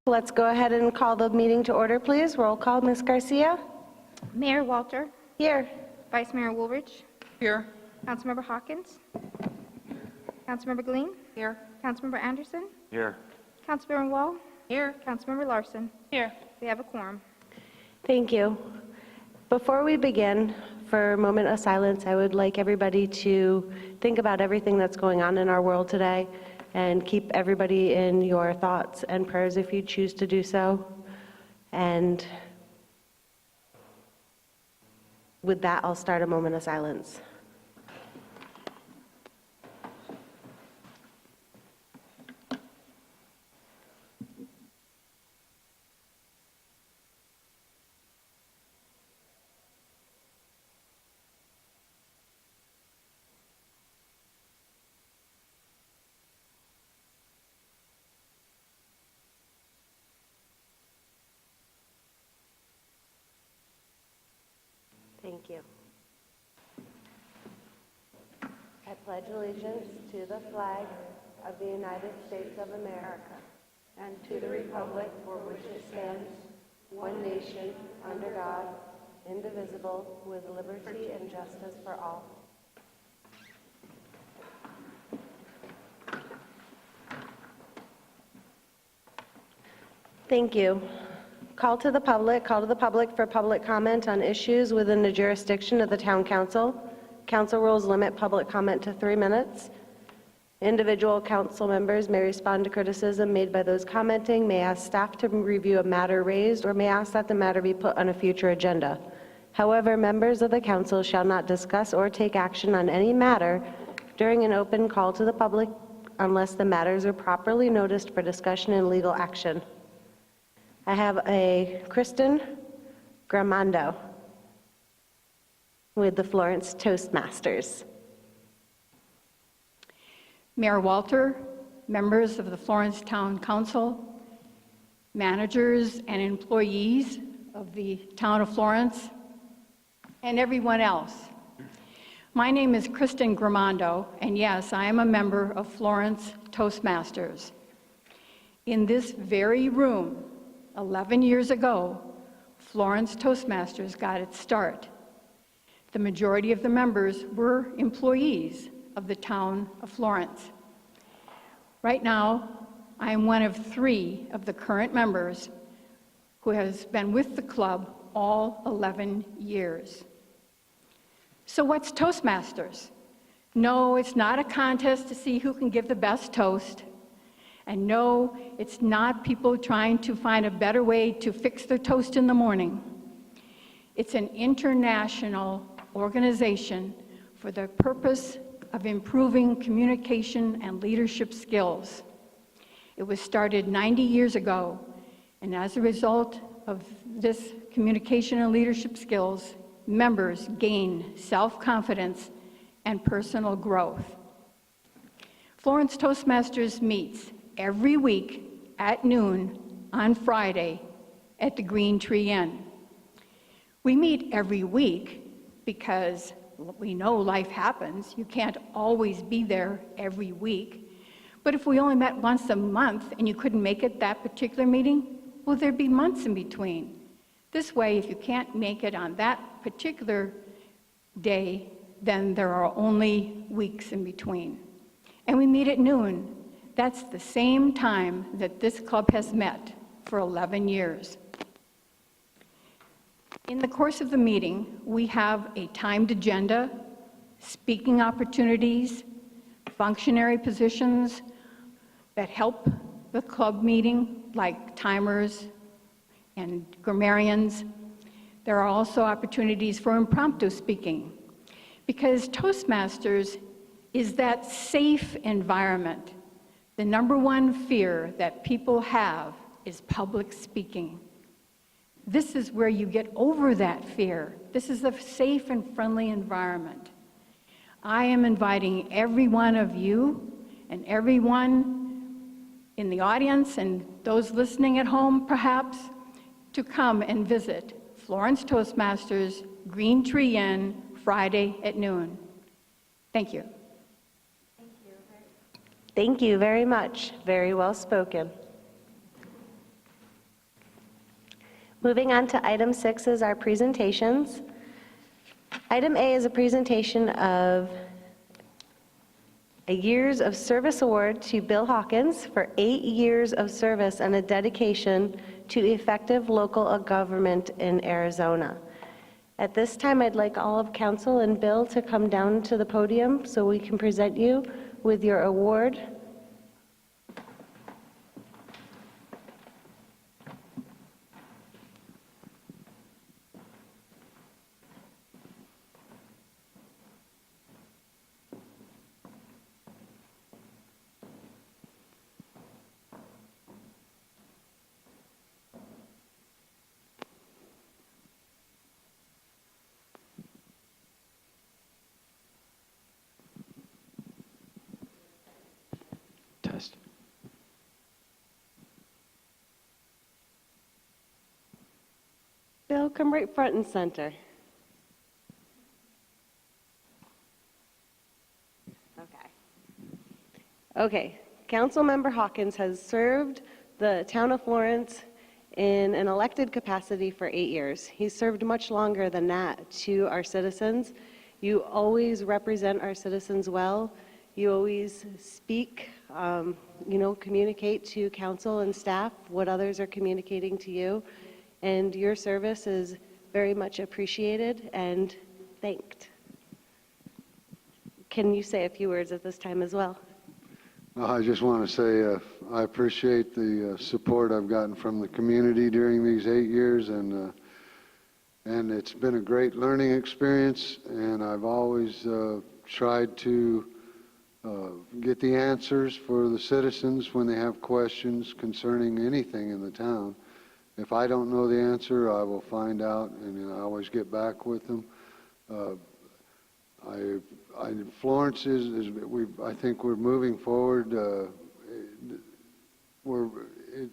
Let's go ahead and call the meeting to order, please. Roll call, Ms. Garcia. Mayor Walter. Here. Vice Mayor Woolridge. Here. Councilmember Hawkins. Councilmember Glean. Here. Councilmember Anderson. Here. Councilmember Wall. Here. Councilmember Larson. Here. We have a quorum. Thank you. Before we begin, for a moment of silence, I would like everybody to think about everything that's going on in our world today and keep everybody in your thoughts and prayers if you choose to do so. And with that, I'll start a moment of silence. Thank you. I pledge allegiance to the flag of the United States of America and to the republic for which it stands, one nation, under God, indivisible, with liberty and justice for all. Thank you. Call to the public for public comment on issues within the jurisdiction of the Town Council. Council rules limit public comment to 3 minutes. Individual council members may respond to criticism made by those commenting, may ask staff to review a matter raised, or may ask that the matter be put on a future agenda. However, members of the council shall not discuss or take action on any matter during an open call to the public unless the matters are properly noticed for discussion and legal action. I have a Kristen Gramando with the Florence Toastmasters. Mayor Walter, members of the Florence Town Council, managers and employees of the town of Florence, and everyone else. My name is Kristen Gramando, and yes, I am a member of Florence Toastmasters. In this very room, 11 years ago, Florence Toastmasters got its start. The majority of the members were employees of the town of Florence. Right now, I am one of 3 of the current members who has been with the club all 11 years. So what's Toastmasters? No, it's not a contest to see who can give the best toast. And no, it's not people trying to find a better way to fix their toast in the morning. It's an international organization for the purpose of improving communication and leadership skills. It was started 90 years ago, and as a result of this communication and leadership skills, members gain self-confidence and personal growth. Florence Toastmasters meets every week at noon on Friday at the Green Tree Inn. We meet every week because we know life happens. You can't always be there every week. But if we only met once a month and you couldn't make it that particular meeting, well, there'd be months in between. This way, if you can't make it on that particular day, then there are only weeks in between. And we meet at noon. That's the same time that this club has met for 11 years. In the course of the meeting, we have a timed agenda, speaking opportunities, functionary positions that help the club meeting, like timers and grammarians. There are also opportunities for impromptu speaking, because Toastmasters is that safe environment. The number one fear that people have is public speaking. This is where you get over that fear. This is a safe and friendly environment. I am inviting every one of you and everyone in the audience and those listening at home, perhaps, to come and visit Florence Toastmasters, Green Tree Inn, Friday at noon. Thank you. Thank you very much. Very well spoken. Moving on to item 6 is our presentations. Item A is a presentation of a Years of Service Award to Bill Hawkins for 8 years of service and a dedication to effective local government in Arizona. At this time, I'd like all of council and Bill to come down to the podium so we can present you with your award. Test. Bill, come right front and center. Okay, Councilmember Hawkins has served the town of Florence in an elected capacity for 8 years. He's served much longer than that to our citizens. You always represent our citizens well. You always speak, communicate to council and staff what others are communicating to you. And your service is very much appreciated and thanked. Can you say a few words at this time as well? I just want to say I appreciate the support I've gotten from the community during these 8 years, and it's been a great learning experience, and I've always tried to get the answers for the citizens when they have questions concerning anything in the town. If I don't know the answer, I will find out, and I always get back with them. Florence I think we're moving forward.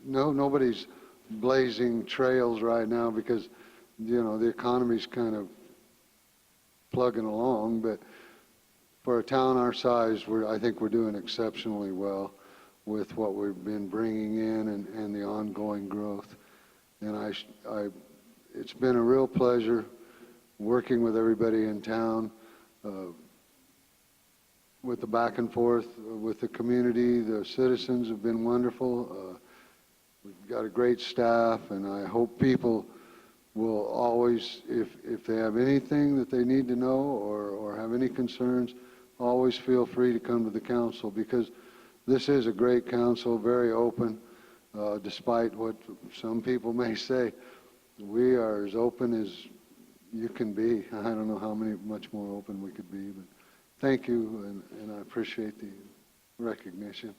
Nobody's blazing trails right now because, the economy's kind of plugging along, but for a town our size, I think we're doing exceptionally well with what we've been bringing in and the ongoing growth. And it's been a real pleasure working with everybody in town, with the back and forth with the community. The citizens have been wonderful. We've got a great staff, and I hope people will always, if they have anything that they need to know or have any concerns, always feel free to come to the council, because this is a great council, very open, despite what some people may say. We are as open as you can be. I don't know how much more open we could be, but thank you, and I appreciate the recognition.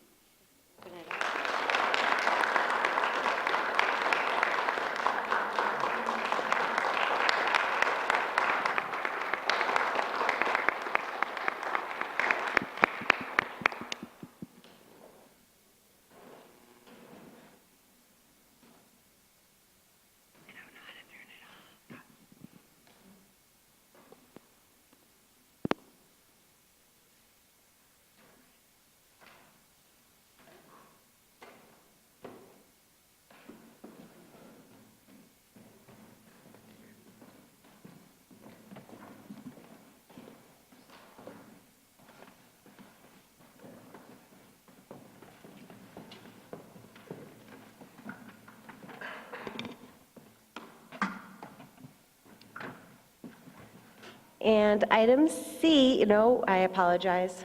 And item C, I apologize.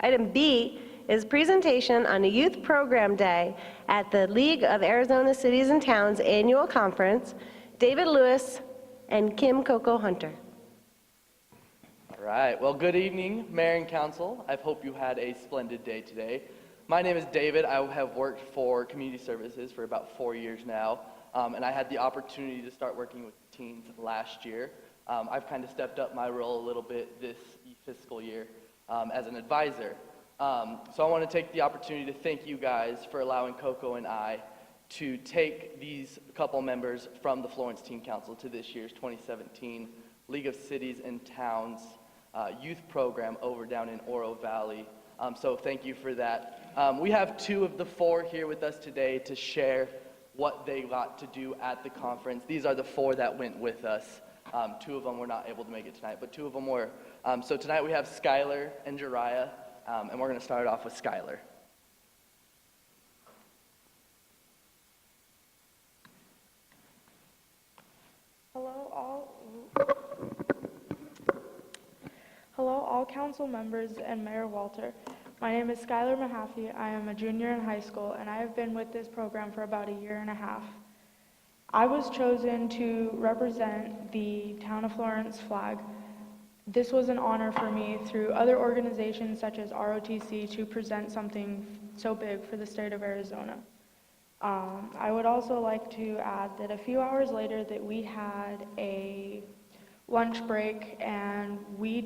Item B is presentation on a youth program day at the League of Arizona Cities and Towns annual conference. David Lewis and Kim Coco Hunter. All right, well, good evening, Mayor and Council. I hope you had a splendid day today. My name is David. I have worked for community services for about 4 years now, and I had the opportunity to start working with teens last year. I've kind of stepped up my role a little bit this fiscal year as an advisor. So I want to take the opportunity to thank you guys for allowing Coco and I to take these couple members from the Florence Teen Council to this year's 2017 League of Cities and Towns youth program over down in Oro Valley. So thank you for that. We have 2 of the 4 here with us today to share what they got to do at the conference. These are the 4 that went with us. 2 of them were not able to make it tonight, but 2 of them were. So tonight we have Skylar and Jariah, and we're going to start off with Skylar. Hello all council members and Mayor Walter. My name is Skylar Mahaffey. I am a junior in high school and I have been with this program for about a year and a half. I was chosen to represent the Town of Florence flag. This was an honor for me through other organizations such as ROTC to present something so big for the state of Arizona. I would also like to add that a few hours later that we had a lunch break and we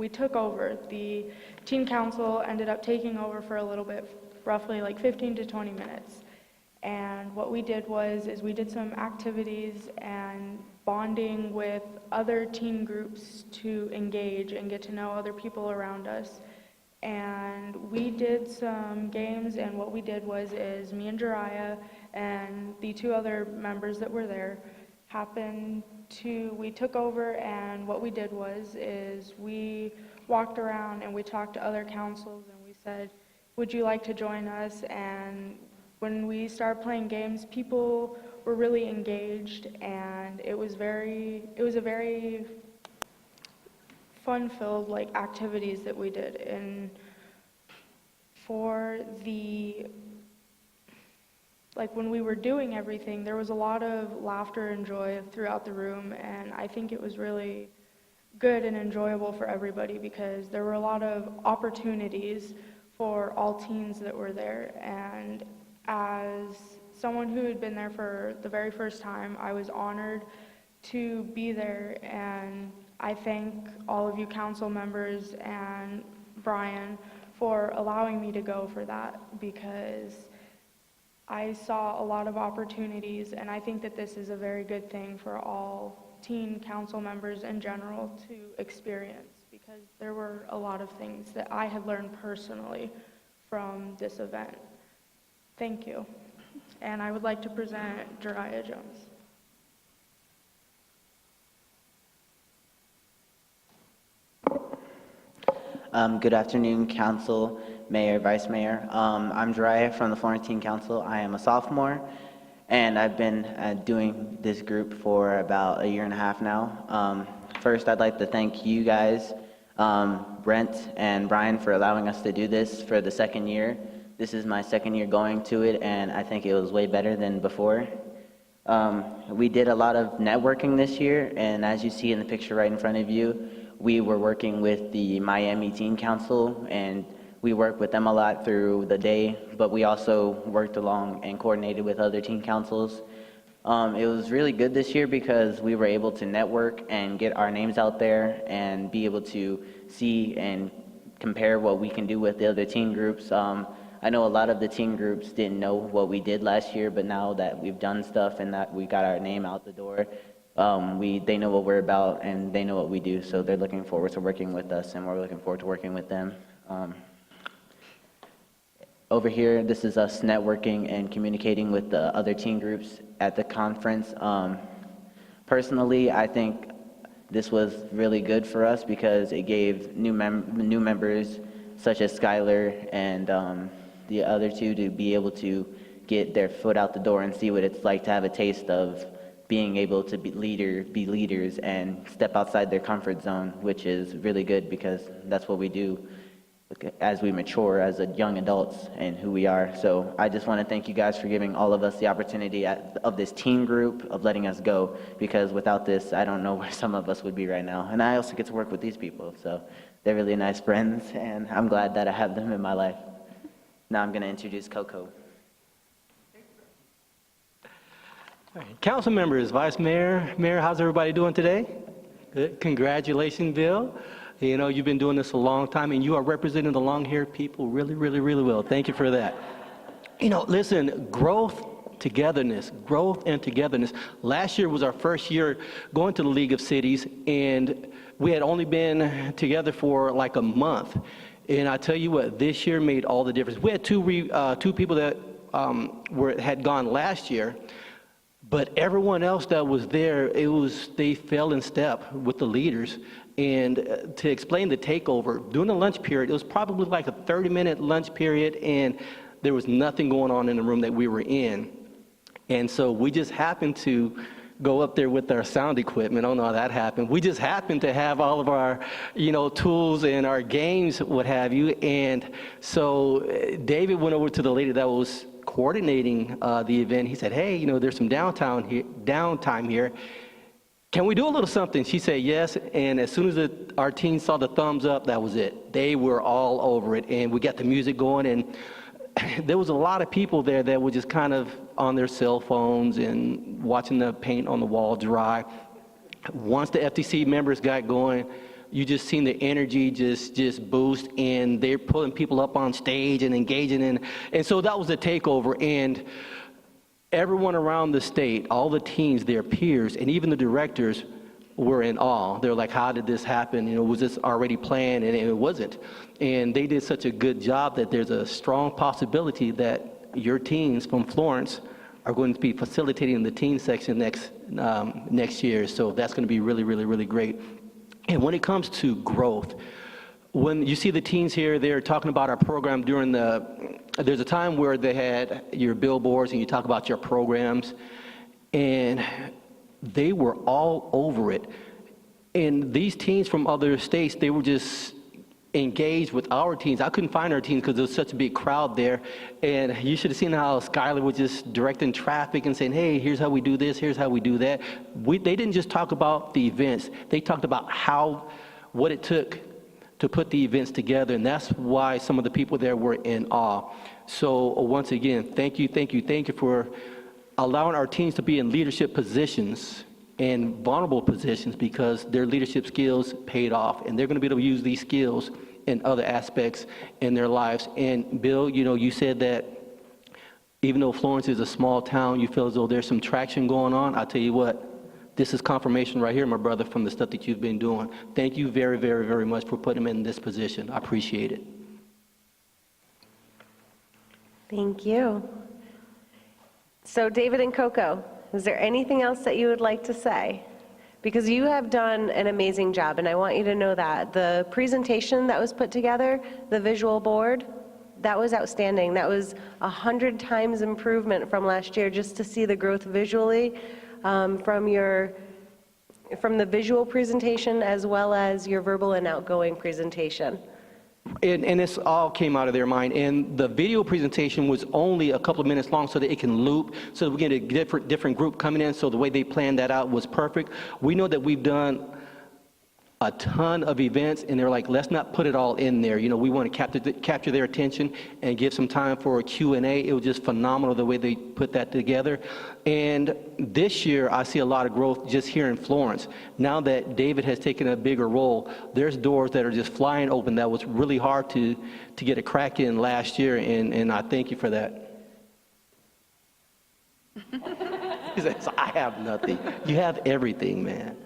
took over. The teen council ended up taking over for a little bit, roughly like 15 to 20 minutes. And what we did is we did some activities and bonding with other teen groups to engage and get to know other people around us. And we did some games, and what we did is me and Jariah and the 2 other members that were there we took over, and what we did is we walked around and we talked to other councils and we said, would you like to join us? And when we started playing games, people were really engaged, and it was a very fun-filled like activities that we did. And for when we were doing everything, there was a lot of laughter and joy throughout the room, and I think it was really good and enjoyable for everybody because there were a lot of opportunities for all teens that were there. And as someone who had been there for the very first time, I was honored to be there, and I thank all of you council members and Brian for allowing me to go for that, because I saw a lot of opportunities, and I think that this is a very good thing for all teen council members in general to experience, because there were a lot of things that I had learned personally from this event. Thank you. And I would like to present Jariah Jones. Good afternoon, Council, Mayor, Vice Mayor. I'm Jariah from the Florence Teen Council. I am a sophomore, and I've been doing this group for about a year and a half now. First, I'd like to thank you guys, Brent and Brian, for allowing us to do this for the second year. This is my second year going to it, and I think it was way better than before. We did a lot of networking this year, and as you see in the picture right in front of you, we were working with the Miami Teen Council, and we worked with them a lot through the day, but we also worked along and coordinated with other teen councils. It was really good this year because we were able to network and get our names out there and be able to see and compare what we can do with the other teen groups. I know a lot of the teen groups didn't know what we did last year, but now that we've done stuff and that we got our name out the door, they know what we're about and they know what we do, so they're looking forward to working with us, and we're looking forward to working with them. Over here, this is us networking and communicating with the other teen groups at the conference. Personally, I think this was really good for us because it gave new members such as Skylar and the other 2 to be able to get their foot out the door and see what it's like to have a taste of being able to be leaders and step outside their comfort zone, which is really good because that's what we do as we mature as young adults and who we are. So I just want to thank you guys for giving all of us the opportunity of this teen group, of letting us go, because without this, I don't know where some of us would be right now. And I also get to work with these people, so they're really nice friends, and I'm glad that I have them in my life. Now I'm going to introduce Coco. All right. Council members, Vice Mayor, Mayor, how's everybody doing today? Good. Congratulations, Bill. You know, you've been doing this a long time, and you are representing the long-haired people really, really, really well. Thank you for that. You know, listen, growth and togetherness. Last year was our first year going to the League of Cities, and we had only been together for like a month. And I tell you what, this year made all the difference. We had two people that had gone last year. But everyone else that was there, they fell in step with the leaders. And to explain the takeover, during the lunch period, it was probably like a 30-minute lunch period, and there was nothing going on in the room that we were in. And so we just happened to go up there with our sound equipment. I don't know how that happened. We just happened to have all of our, tools and our games, what have you. And so David went over to the lady that was coordinating the event. He said, hey, there's some downtime here. Can we do a little something? She said yes, and as soon as our team saw the thumbs up, that was it. They were all over it, and we got the music going, and there was a lot of people there that were just kind of on their cell phones and watching the paint on the wall dry. Once the FTC members got going, you just seen the energy just boost, and they're pulling people up on stage and engaging in, and so that was the takeover. And everyone around the state, all the teams, their peers, and even the directors were in awe. They were like, how did this happen? Was this already planned? And it wasn't. And they did such a good job that there's a strong possibility that your teams from Florence are going to be facilitating the teen section next year. So that's going to be really, really, really great. And when it comes to growth, when you see the teens here, they're talking about our program there's a time where they had your billboards and you talk about your programs, and they were all over it. And these teens from other states, they were just engaged with our teens. I couldn't find our teens because there was such a big crowd there. And you should have seen how Skylar was just directing traffic and saying, hey, here's how we do this, here's how we do that. They didn't just talk about the events. They talked about what it took to put the events together, and that's why some of the people there were in awe. So once again, thank you for allowing our teams to be in leadership positions and vulnerable positions, because their leadership skills paid off, and they're going to be able to use these skills in other aspects in their lives. And Bill, you said that even though Florence is a small town, you feel as though there's some traction going on. I'll tell you what, this is confirmation right here, my brother, from the stuff that you've been doing. Thank you very, very, very much for putting him in this position. I appreciate it. Thank you. So David and Coco, is there anything else that you would like to say? Because you have done an amazing job, and I want you to know that. The presentation that was put together, the visual board, that was outstanding. That was 100 times improvement from last year, just to see the growth visually. From the visual presentation as well as your verbal and outgoing presentation. And this all came out of their mind. And the video presentation was only a couple of minutes long so that it can loop, so that we get a different group coming in. So the way they planned that out was perfect. We know that we've done a ton of events, and they're like, let's not put it all in there. We want to capture their attention and give some time for a Q&A. It was just phenomenal the way they put that together. And this year, I see a lot of growth just here in Florence. Now that David has taken a bigger role, there's doors that are just flying open that was really hard to get a crack in last year, and I thank you for that. He says, I have nothing. You have everything, man.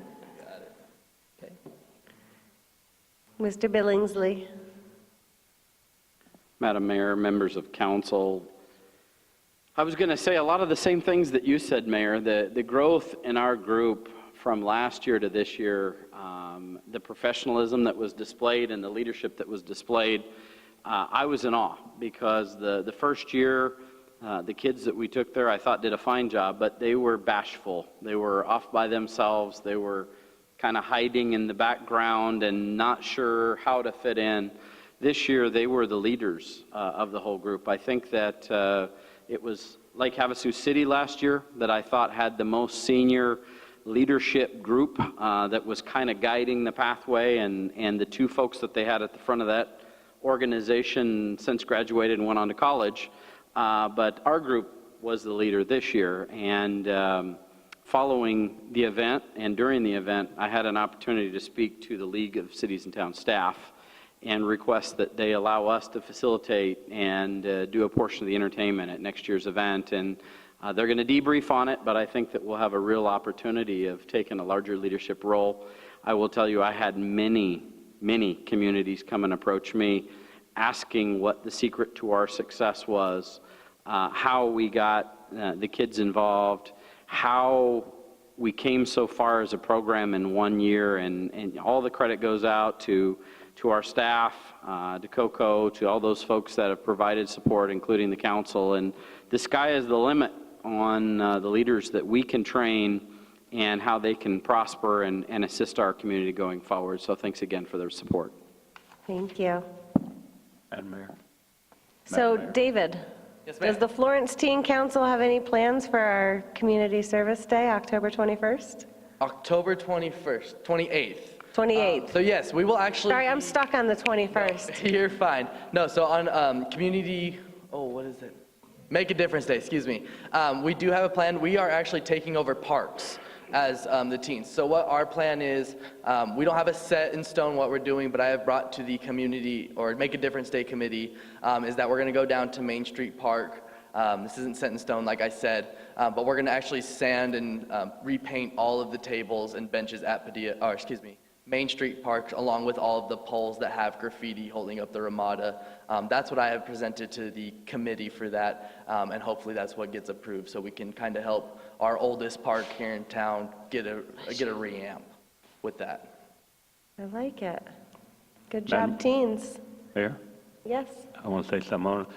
Mr. Billingsley. Madam Mayor, members of council, I was going to say a lot of the same things that you said, Mayor. The growth in our group from last year to this year, the professionalism that was displayed and the leadership that was displayed, I was in awe, because the first year, the kids that we took there, I thought did a fine job, but they were bashful. They were off by themselves. They were kind of hiding in the background and not sure how to fit in. This year, they were the leaders of the whole group. I think that it was like Havasu City last year that I thought had the most senior leadership group that was kind of guiding the pathway, and the two folks that they had at the front of that organization since graduated and went on to college. But our group was the leader this year, and following the event and during the event, I had an opportunity to speak to the League of Cities and Town staff and request that they allow us to facilitate and do a portion of the entertainment at next year's event. And they're going to debrief on it, but I think that we'll have a real opportunity of taking a larger leadership role. I will tell you, I had many communities come and approach me asking what the secret to our success was. how we got the kids involved, how we came so far as a program in 1 year, and all the credit goes out to our staff, to Coco, to all those folks that have provided support, including the council. And the sky is the limit on the leaders that we can train and how they can prosper and assist our community going forward. So thanks again for their support. Thank you. Madam Mayor. So, Mayor. David, Yes, ma'am. does the Florence Teen Council have any plans for our Community Service Day, October 21st? October 28th. 28th. So yes, we will actually. Sorry, I'm stuck on the 21st. You're fine. No, so on community, what is it? Make a Difference Day, excuse me. We do have a plan. We are actually taking over parks as the teens. So what our plan is, we don't have a set in stone what we're doing, but I have brought to the community or Make a Difference Day committee is that we're going to go down to Main Street Park. This isn't set in stone, like I said, but we're going to actually sand and repaint all of the tables and benches at Main Street Park, along with all of the poles that have graffiti holding up the Ramada. That's what I have presented to the committee for that, and hopefully that's what gets approved, so we can kind of help our oldest park here in town get a reamp with that. I like it. Good Madam- job, teens. Mayor, Yes. I want to say something.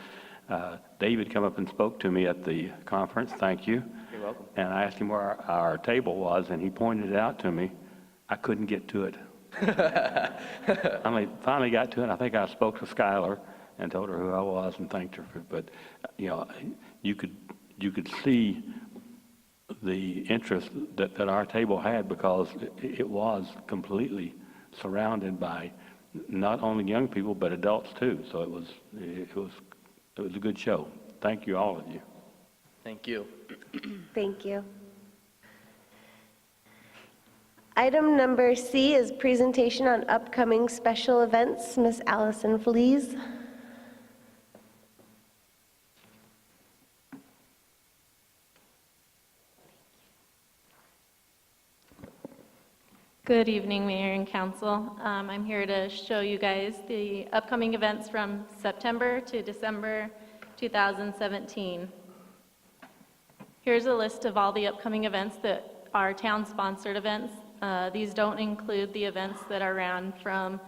David come up and spoke to me at the conference. Thank you. You're welcome. And I asked him where our table was, and he pointed it out to me. I couldn't get to it. I finally got to it. I think I spoke to Skylar and told her who I was and thanked her for. But you could see the interest that our table had, because it was completely surrounded by not only young people but adults too. So it was a good show. Thank you, all of you. Thank you. Thank you. Item number C is presentation on upcoming special events. Miss Allison Flees. Good evening, Mayor and Council. I'm here to show you guys the upcoming events from September to December 2017. Here's a list of all the upcoming events that are town-sponsored events. These don't include the events that are ran from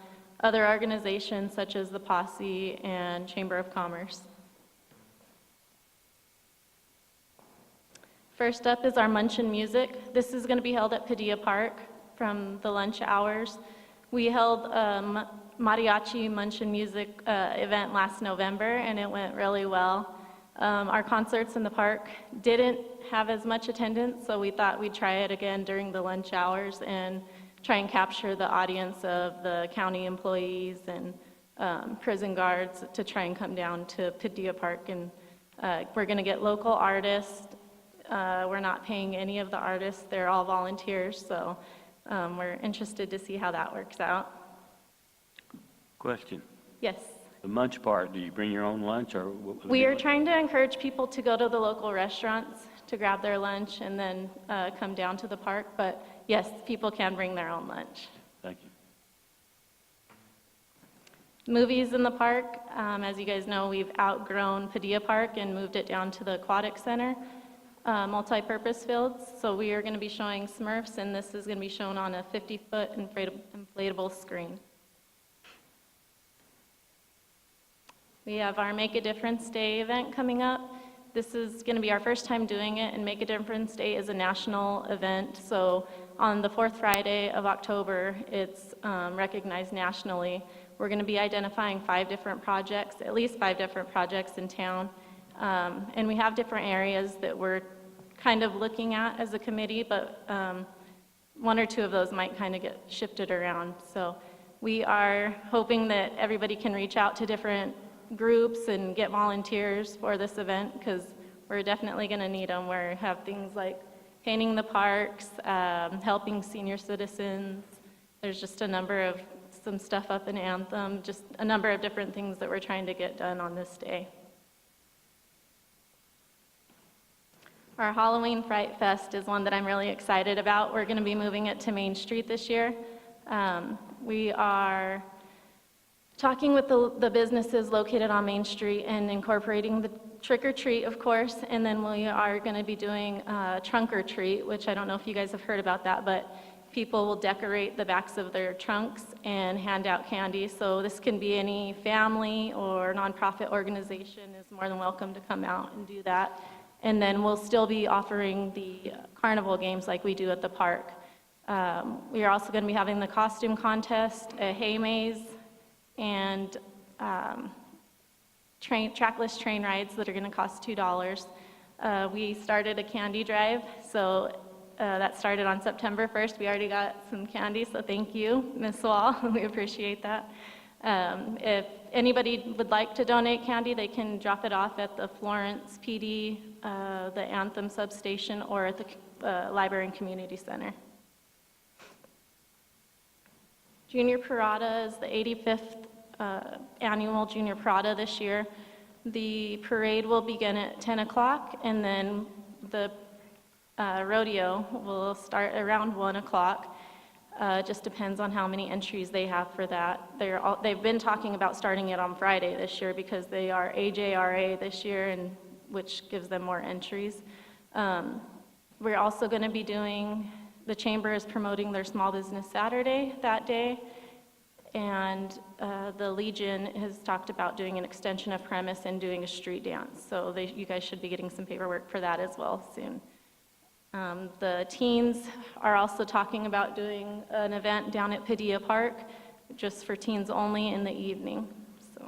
other organizations such as the Posse and Chamber of Commerce. First up is our MUNCH and Music. This is going to be held at Padilla Park from the lunch hours. We held a mariachi MUNCH and Music event last November, and it went really well. Our concerts in the park didn't have as much attendance, so we thought we'd try it again during the lunch hours and try and capture the audience of the county employees and prison guards to try and come down to Padilla Park. And we're going to get local artists. We're not paying any of the artists. They're all volunteers, so we're interested to see how that works out. Question. Yes. The munch part, do you bring your own lunch or? We are trying to encourage people to go to the local restaurants to grab their lunch and then come down to the park. But yes, people can bring their own lunch. Thank you. Movies in the park. As you guys know, we've outgrown Padilla Park and moved it down to the Aquatic Center, multi-purpose fields. So we are going to be showing Smurfs, and this is going to be shown on a 50-foot inflatable screen. We have our Make a Difference Day event coming up. This is going to be our first time doing it, and Make a Difference Day is a national event. So on the fourth Friday of October, it's recognized nationally. We're going to be identifying at least five different projects in town. And we have different areas that we're kind of looking at as a committee, but one or two of those might kind of get shifted around. So we are hoping that everybody can reach out to different groups and get volunteers for this event, because we're definitely going to need them. We have things like painting the parks, helping senior citizens. There's just some stuff up in Anthem, just a number of different things that we're trying to get done on this day. Our Halloween Fright Fest is one that I'm really excited about. We're going to be moving it to Main Street this year. We are talking with the businesses located on Main Street and incorporating the trick or treat, of course, and then we are going to be doing trunk or treat, which I don't know if you guys have heard about that, but people will decorate the backs of their trunks and hand out candy. So this can be any family or nonprofit organization is more than welcome to come out and do that. And then we'll still be offering the carnival games like we do at the park. We are also going to be having the costume contest, a hay maze, and trackless train rides that are going to cost $2. We started a candy drive, so that started on September 1st. We already got some candy, so thank you, Ms. Wall. We appreciate that. If anybody would like to donate candy, they can drop it off at the Florence PD, the Anthem substation, or at the Library and Community Center. Junior Parada is the 85th annual Junior Parada this year. The parade will begin at 10 o'clock, and then the rodeo will start around 1 o'clock. Just depends on how many entries they have for that. They've been talking about starting it on Friday this year because they are AJRA this year, and which gives them more entries. We're also going to be doing, the Chamber is promoting their Small Business Saturday that day, and the Legion has talked about doing an extension of premise and doing a street dance. So you guys should be getting some paperwork for that as well soon. The teens are also talking about doing an event down at Padilla Park, just for teens only in the evening. So,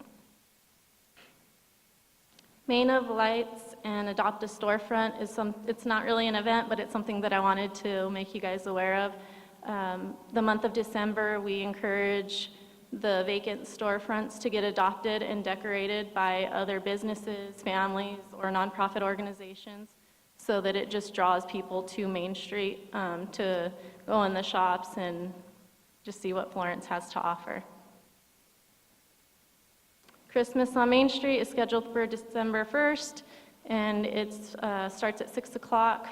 Main of Lights and Adopt-A-Storefront is it's not really an event, but it's something that I wanted to make you guys aware of. The month of December, we encourage the vacant storefronts to get adopted and decorated by other businesses, families, or nonprofit organizations, so that it just draws people to Main Street to go in the shops and just see what Florence has to offer. Christmas on Main Street is scheduled for December 1st, and it starts at 6 o'clock.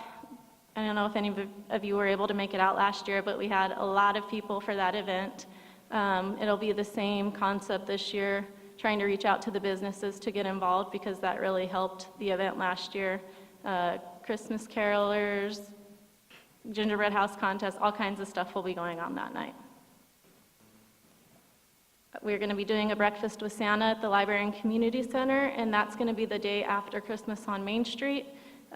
I don't know if any of you were able to make it out last year, but we had a lot of people for that event. It'll be the same concept this year, trying to reach out to the businesses to get involved because that really helped the event last year. Christmas carolers, gingerbread house contest, all kinds of stuff will be going on that night. We're going to be doing a breakfast with Santa at the Library and Community Center, and that's going to be the day after Christmas on Main Street.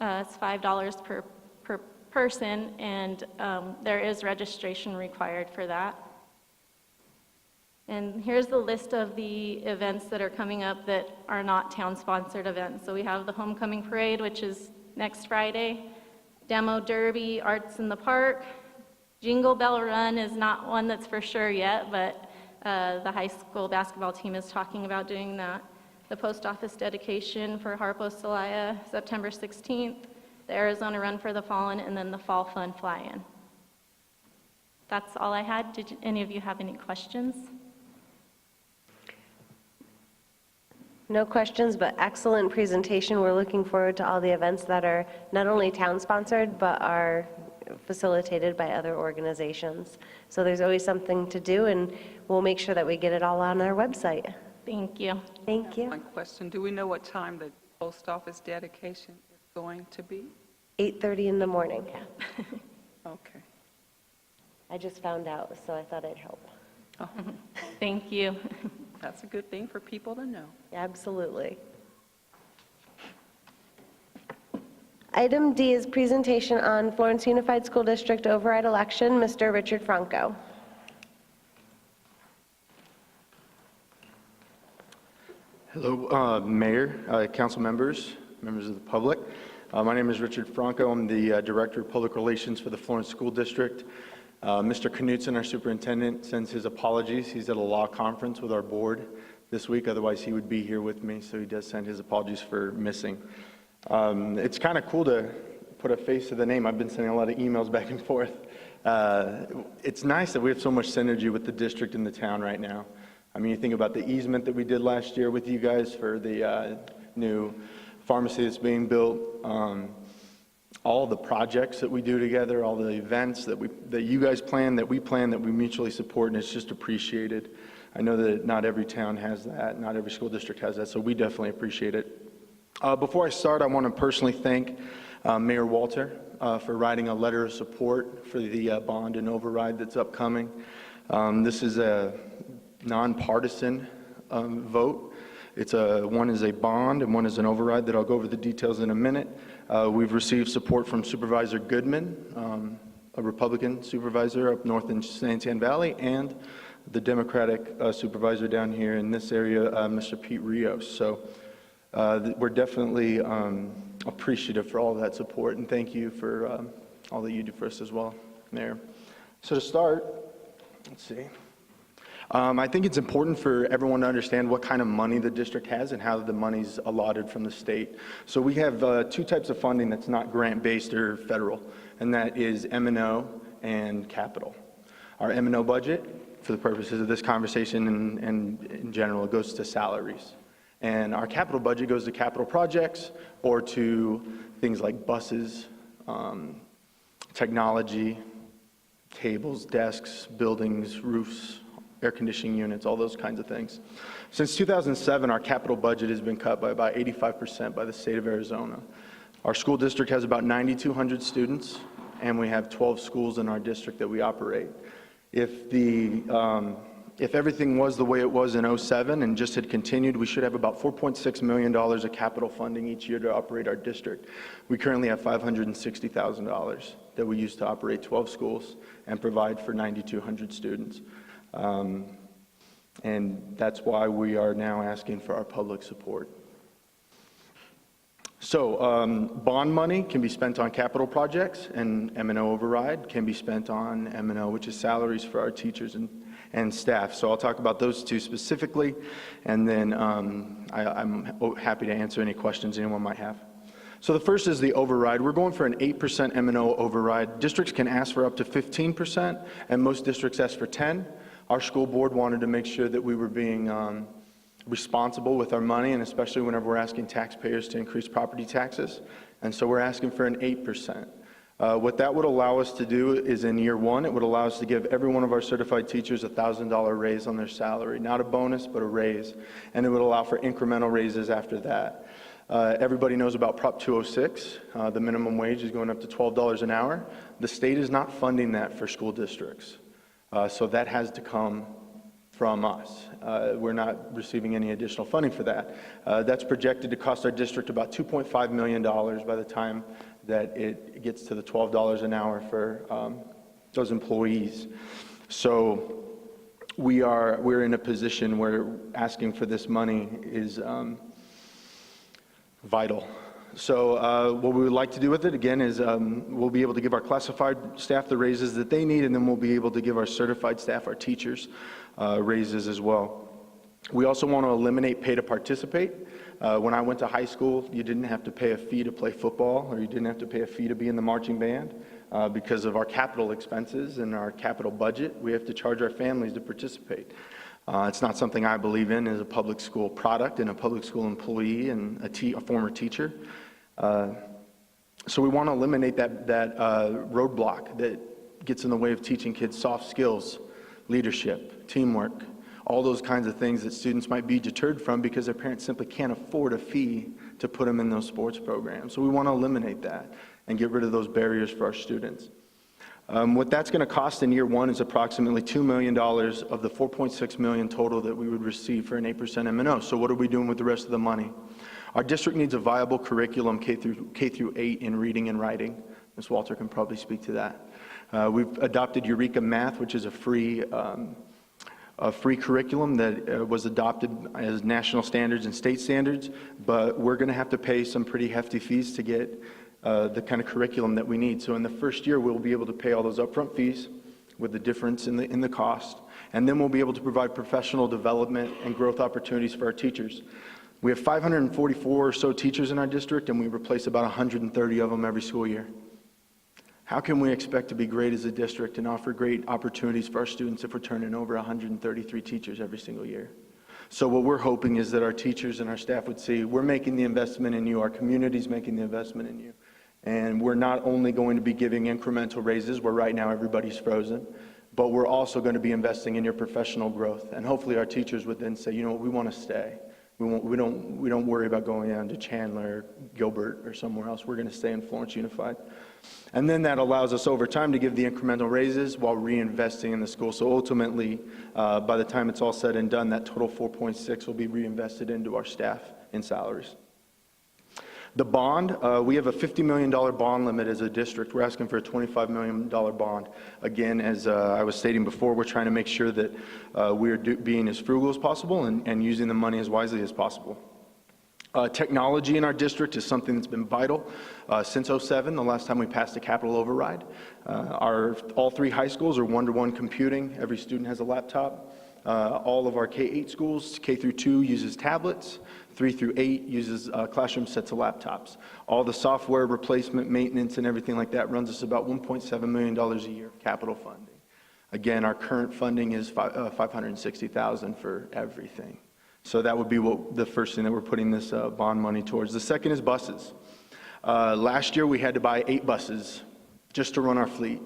It's $5 per person, and there is registration required for that. And here's the list of the events that are coming up that are not town-sponsored events. So we have the Homecoming Parade, which is next Friday, Demo Derby, Arts in the Park. Jingle Bell Run is not one that's for sure yet, but the high school basketball team is talking about doing that. The Post Office dedication for Harpo Celaya, September 16th, the Arizona Run for the Fallen, and then the Fall Fun Fly-In. That's all I had. Did any of you have any questions? No questions, but excellent presentation. We're looking forward to all the events that are not only town-sponsored, but are facilitated by other organizations. So there's always something to do, and we'll make sure that we get it all on our website. Thank you. Thank you. One question, do we know what time the post office dedication is going to be? 8:30 in the morning. Okay. I just found out, so I thought I'd help. Oh, Thank you. that's a good thing for people to know. Absolutely. Item D is presentation on Florence Unified School District override election. Mr. Richard Franco. Hello, Mayor, council members, members of the public. My name is Richard Franco. I'm the Director of Public Relations for the Florence School District. Mr. Knutson, our superintendent, sends his apologies. He's at a law conference with our board this week. Otherwise, he would be here with me, so he does send his apologies for missing. It's kind of cool to put a face to the name. I've been sending a lot of emails back and forth. It's nice that we have so much synergy with the district and the town right now. I mean, you think about the easement that we did last year with you guys for the new pharmacy that's being built, all the projects that we do together, all the events that you guys plan, that we mutually support, and it's just appreciated. I know that not every town has that, not every school district has that, so we definitely appreciate it. Before I start, I want to personally thank Mayor Walter for writing a letter of support for the bond and override that's upcoming. This is a nonpartisan vote. One is a bond and one is an override that I'll go over the details in a minute. We've received support from Supervisor Goodman, a Republican supervisor up north in Santan Valley, and the Democratic supervisor down here in this area, Mr. Pete Rios. So we're definitely appreciative for all of that support, and thank you for all that you do for us as well, Mayor. So to start, let's see. I think it's important for everyone to understand what kind of money the district has and how the money's allotted from the state. So we have two types of funding that's not grant-based or federal, and that is M&O and capital. Our M&O budget, for the purposes of this conversation and in general, goes to salaries. And our capital budget goes to capital projects or to things like buses, technology, tables, desks, buildings, roofs, air conditioning units, all those kinds of things. Since 2007, our capital budget has been cut by about 85% by the state of Arizona. Our school district has about 9,200 students, and we have 12 schools in our district that we operate. If everything was the way it was in '07 and just had continued, we should have about $4.6 million of capital funding each year to operate our district. We currently have $560,000 that we use to operate 12 schools and provide for 9,200 students. And that's why we are now asking for our public support. So bond money can be spent on capital projects, and M&O override can be spent on M&O, which is salaries for our teachers and staff. So I'll talk about those two specifically, and then I'm happy to answer any questions anyone might have. So the first is the override. We're going for an 8% M&O override. Districts can ask for up to 15%, and most districts ask for 10%. Our school board wanted to make sure that we were being responsible with our money, and especially whenever we're asking taxpayers to increase property taxes. And so we're asking for an 8%. What that would allow us to do is in year one, it would allow us to give every one of our certified teachers a $1,000 raise on their salary. Not a bonus, but a raise. And it would allow for incremental raises after that. Everybody knows about Prop 206. The minimum wage is going up to $12 an hour. The state is not funding that for school districts. So that has to come from us. We're not receiving any additional funding for that. That's projected to cost our district about $2.5 million by the time that it gets to the $12 an hour for those employees. So we're in a position where asking for this money is vital. So what we would like to do with it, again, is we'll be able to give our classified staff the raises that they need, and then we'll be able to give our certified staff, our teachers, raises as well. We also want to eliminate pay to participate. When I went to high school, you didn't have to pay a fee to play football, or you didn't have to pay a fee to be in the marching band. Because of our capital expenses and our capital budget, we have to charge our families to participate. It's not something I believe in as a public school product and a public school employee and a former teacher. So we want to eliminate that roadblock that gets in the way of teaching kids soft skills, leadership, teamwork, all those kinds of things that students might be deterred from because their parents simply can't afford a fee to put them in those sports programs. So we want to eliminate that and get rid of those barriers for our students. What that's going to cost in year one is approximately $2 million of the $4.6 million total that we would receive for an 8% M&O. So what are we doing with the rest of the money? Our district needs a viable curriculum K through 8 in reading and writing. Ms. Walter can probably speak to that. We've adopted Eureka Math, which is a free curriculum that was adopted as national standards and state standards, but we're going to have to pay some pretty hefty fees to get the kind of curriculum that we need. So in the first year, we'll be able to pay all those upfront fees with the difference in the cost, and then we'll be able to provide professional development and growth opportunities for our teachers. We have 544 or so teachers in our district, and we replace about 130 of them every school year. How can we expect to be great as a district and offer great opportunities for our students if we're turning over 133 teachers every single year? So what we're hoping is that our teachers and our staff would see, we're making the investment in you, our community's making the investment in you. And we're not only going to be giving incremental raises, where right now everybody's frozen, but we're also going to be investing in your professional growth. And hopefully our teachers would then say, you know what, we want to stay. We don't worry about going down to Chandler, Gilbert, or somewhere else. We're going to stay in Florence Unified. And then that allows us over time to give the incremental raises while reinvesting in the school. So ultimately, by the time it's all said and done, that total 4.6 will be reinvested into our staff in salaries. The bond, we have a $50 million bond limit as a district. We're asking for a $25 million bond. Again, as I was stating before, we're trying to make sure that we are being as frugal as possible and using the money as wisely as possible. Technology in our district is something that's been vital since '07, the last time we passed a capital override. All 3 high schools are one-to-one computing. Every student has a laptop. All of our K-8 schools, K through 2 uses tablets. 3 through 8 uses classroom sets of laptops. All the software replacement, maintenance, and everything like that runs us about $1.7 million a year of capital funding. Again, our current funding is $560,000 for everything. So that would be the first thing that we're putting this bond money towards. The second is buses. Last year we had to buy 8 buses just to run our fleet,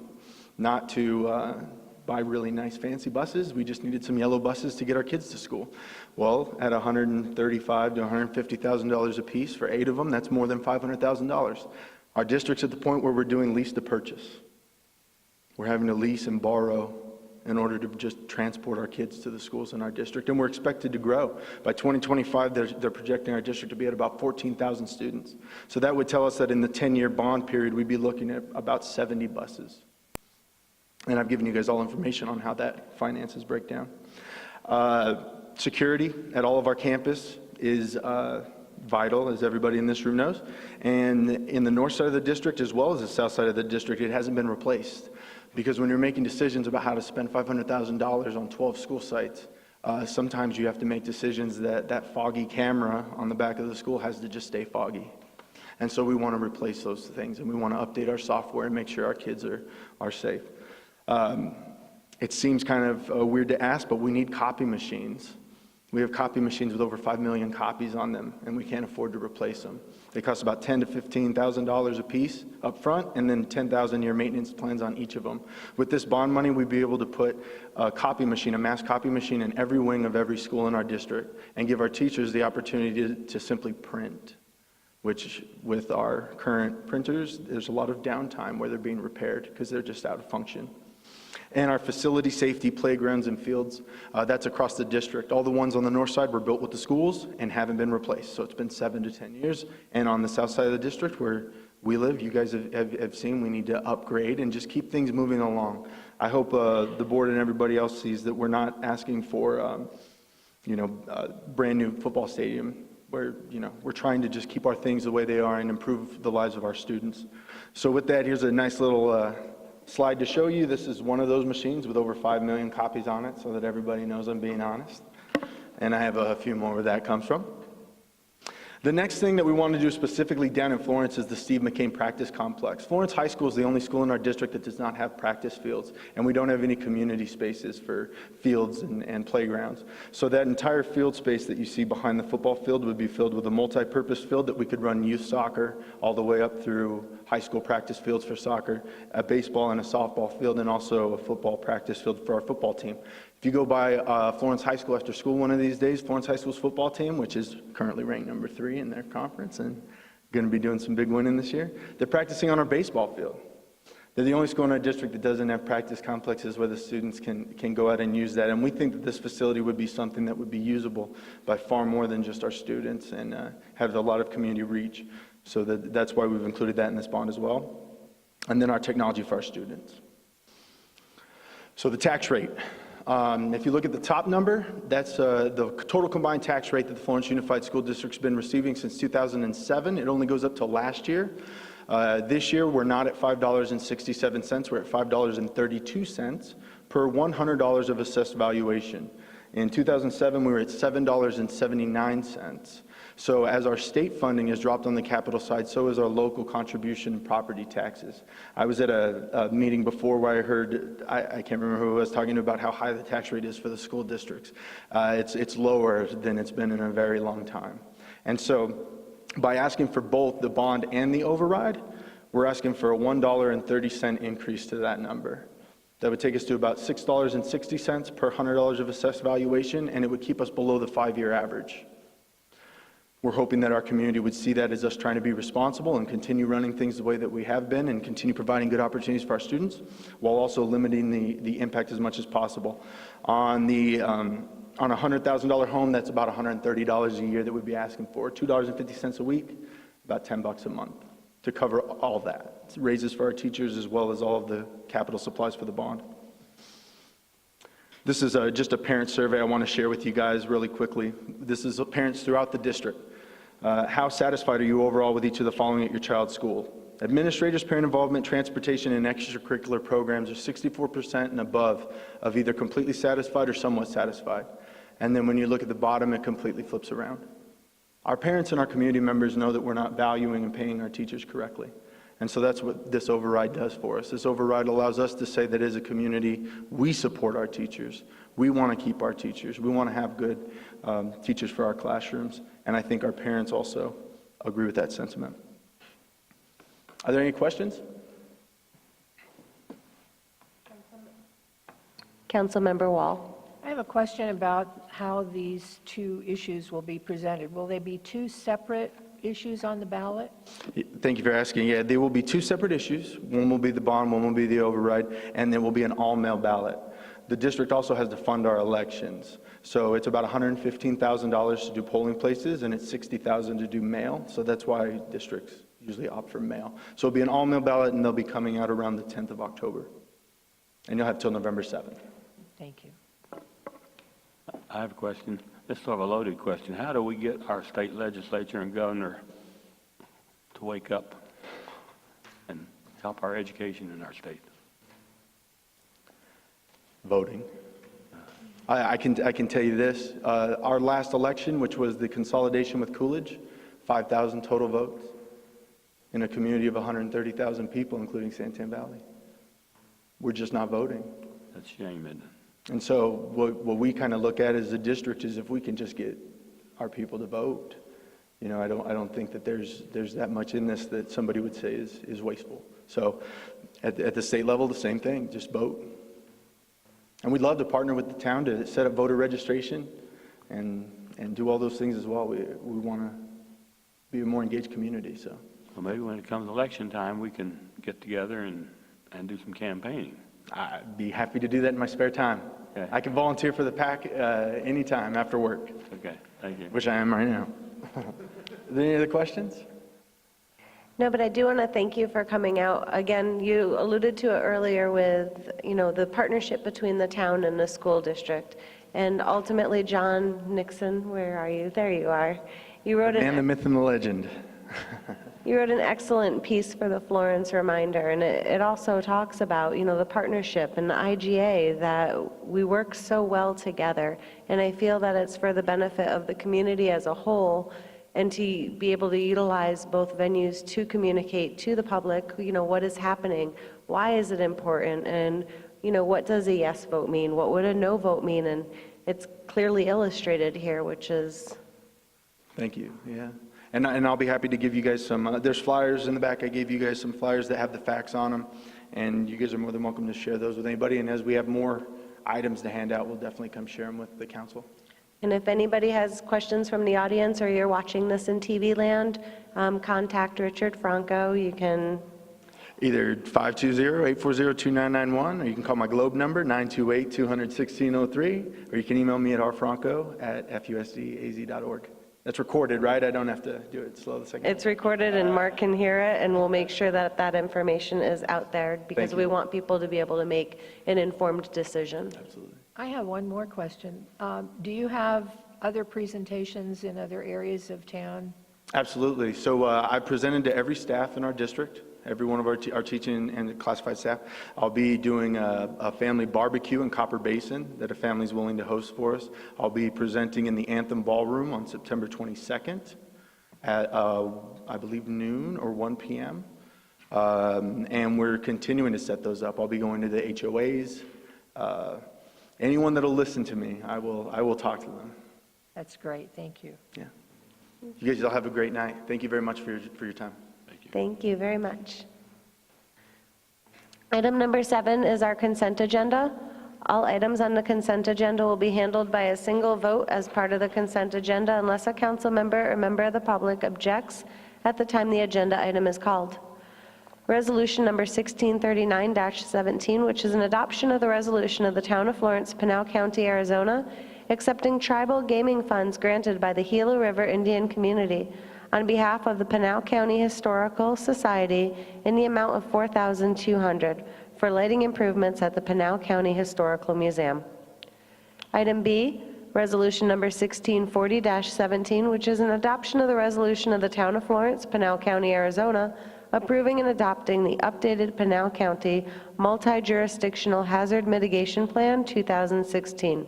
not to buy really nice fancy buses. We just needed some yellow buses to get our kids to school. Well, at $135,000 to $150,000 a piece for 8 of them, that's more than $500,000. Our district's at the point where we're doing lease to purchase. We're having to lease and borrow in order to just transport our kids to the schools in our district, and we're expected to grow. By 2025, they're projecting our district to be at about 14,000 students. So that would tell us that in the 10-year bond period, we'd be looking at about 70 buses. And I've given you guys all information on how that finances break down. Security at all of our campus is vital, as everybody in this room knows. And in the north side of the district, as well as the south side of the district, it hasn't been replaced. Because when you're making decisions about how to spend $500,000 on 12 school sites, sometimes you have to make decisions that foggy camera on the back of the school has to just stay foggy. And so we want to replace those things, and we want to update our software and make sure our kids are safe. It seems kind of weird to ask, but we need copy machines. We have copy machines with over 5 million copies on them, and we can't afford to replace them. They cost about $10,000 to $15,000 a piece up front, and then $10,000 year maintenance plans on each of them. With this bond money, we'd be able to put a copy machine, a mass copy machine, in every wing of every school in our district, and give our teachers the opportunity to simply print. Which, with our current printers, there's a lot of downtime where they're being repaired because they're just out of function. And our facility safety, playgrounds and fields, that's across the district. All the ones on the north side were built with the schools and haven't been replaced. So it's been 7 to 10 years. And on the south side of the district where we live, you guys have seen we need to upgrade and just keep things moving along. I hope the board and everybody else sees that we're not asking for, a brand new football stadium. Where, we're trying to just keep our things the way they are and improve the lives of our students. So with that, here's a nice little slide to show you. This is one of those machines with over 5 million copies on it, so that everybody knows I'm being honest. And I have a few more where that comes from. The next thing that we want to do specifically down in Florence is the Steve McCain Practice Complex. Florence High School is the only school in our district that does not have practice fields, and we don't have any community spaces for fields and playgrounds. So that entire field space that you see behind the football field would be filled with a multi-purpose field that we could run youth soccer all the way up through high school practice fields for soccer, a baseball and a softball field, and also a football practice field for our football team. If you go by Florence High School after school one of these days, Florence High School's football team, which is currently ranked number 3 in their conference and going to be doing some big winning this year, they're practicing on our baseball field. They're the only school in our district that doesn't have practice complexes where the students can go out and use that. And we think that this facility would be something that would be usable by far more than just our students and have a lot of community reach. So that's why we've included that in this bond as well. And then our technology for our students. So the tax rate. If you look at the top number, that's the total combined tax rate that the Florence Unified School District's been receiving since 2007. It only goes up to last year. This year, we're not at $5.67. We're at $5.32 per $100 of assessed valuation. In 2007, we were at $7.79. So as our state funding has dropped on the capital side, so is our local contribution and property taxes. I was at a meeting before where I heard, I can't remember who was talking about how high the tax rate is for the school districts. It's lower than it's been in a very long time. And so by asking for both the bond and the override, we're asking for a $1.30 increase to that number. That would take us to about $6.60 per $100 of assessed valuation, and it would keep us below the 5-year average. We're hoping that our community would see that as us trying to be responsible and continue running things the way that we have been and continue providing good opportunities for our students while also limiting the impact as much as possible. On a $100,000 home, that's about $130 a year that we'd be asking for. $2.50 a week, about $10 a month to cover all that. It's raises for our teachers as well as all of the capital supplies for the bond. This is just a parent survey I want to share with you guys really quickly. This is parents throughout the district. How satisfied are you overall with each of the following at your child's school? Administrators, parent involvement, transportation, and extracurricular programs are 64% and above of either completely satisfied or somewhat satisfied. And then when you look at the bottom, it completely flips around. Our parents and our community members know that we're not valuing and paying our teachers correctly. And so that's what this override does for us. This override allows us to say that as a community, we support our teachers. We want to keep our teachers. We want to have good teachers for our classrooms. And I think our parents also agree with that sentiment. Are there any questions? Councilmember Wall. I have a question about how these two issues will be presented. Will they be two separate issues on the ballot? Thank you for asking. Yeah, there will be two separate issues. One will be the bond, one will be the override, and there will be an all-mail ballot. The district also has to fund our elections. So it's about $115,000 to do polling places, and it's $60,000 to do mail. So that's why districts usually opt for mail. So it'll be an all-mail ballot, and they'll be coming out around the 10th of October. And you'll have till November 7th. Thank you. I have a question. This is sort of a loaded question. How do we get our state legislature and governor to wake up and help our education in our state? Voting. I can tell you this. Our last election, which was the consolidation with Coolidge, 5,000 total votes in a community of 130,000 people, including Santan Valley. We're just not voting. That's a shame, isn't it? And so what we kind of look at as a district is if we can just get our people to vote. You know, I don't think that there's that much in this that somebody would say is wasteful. So at the state level, the same thing, just vote. And we'd love to partner with the town to set up voter registration and do all those things as well. We want to be a more engaged community. So Well, maybe when it comes election time, we can get together and do some campaigning. I'd be happy to do that in my spare time. Okay. I can volunteer for the PAC anytime after work, Okay, thank you. which I am right now. Are there any other questions? No, but I do want to thank you for coming out. Again, you alluded to it earlier with, the partnership between the town and the school district. And ultimately, John Nixon, where are you? There you are. You wrote And the myth and the legend. You wrote an excellent piece for the Florence Reminder, and it also talks about, the partnership and the IGA, that we work so well together. And I feel that it's for the benefit of the community as a whole, and to be able to utilize both venues to communicate to the public, what is happening, why is it important, and, what does a yes vote mean, what would a no vote mean, and it's clearly illustrated here, which is... Thank you, yeah. And I'll be happy to give you guys some, there's flyers in the back. I gave you guys some flyers that have the facts on them, and you guys are more than welcome to share those with anybody. And as we have more items to hand out, we'll definitely come share them with the council. And if anybody has questions from the audience, or you're watching this in TV land, contact Richard Franco. You can... Either 520-840-2991, or you can call my Globe number, 928-200-1603, or you can email me at rfranco@fusdaz.org. That's recorded, right? I don't have to do it slow the second. It's recorded, and Mark can hear it, and we'll make sure that that information is out there, because we want people to be able to make an informed decision. Absolutely. I have one more question. Do you have other presentations in other areas of town? Absolutely. So I presented to every staff in our district, every one of our teaching and classified staff. I'll be doing a family barbecue in Copper Basin that a family's willing to host for us. I'll be presenting in the Anthem Ballroom on September 22nd at, I believe, noon or 1 p.m. And we're continuing to set those up. I'll be going to the HOAs. Anyone that'll listen to me, I will talk to them. That's great. Thank you. Yeah. You guys all have a great night. Thank you very much for your time. Thank you very much. Item number 7 is our consent agenda. All items on the consent agenda will be handled by a single vote as part of the consent agenda unless a council member or member of the public objects at the time the agenda item is called. Resolution number 1639-17, which is an adoption of the resolution of the Town of Florence, Pinal County, Arizona, accepting tribal gaming funds granted by the Gila River Indian Community on behalf of the Pinal County Historical Society in the amount of $4,200 for lighting improvements at the Pinal County Historical Museum. Item B, resolution number 1640-17, which is an adoption of the resolution of the Town of Florence, Pinal County, Arizona, approving and adopting the updated Pinal County Multi-Jurisdictional Hazard Mitigation Plan 2016.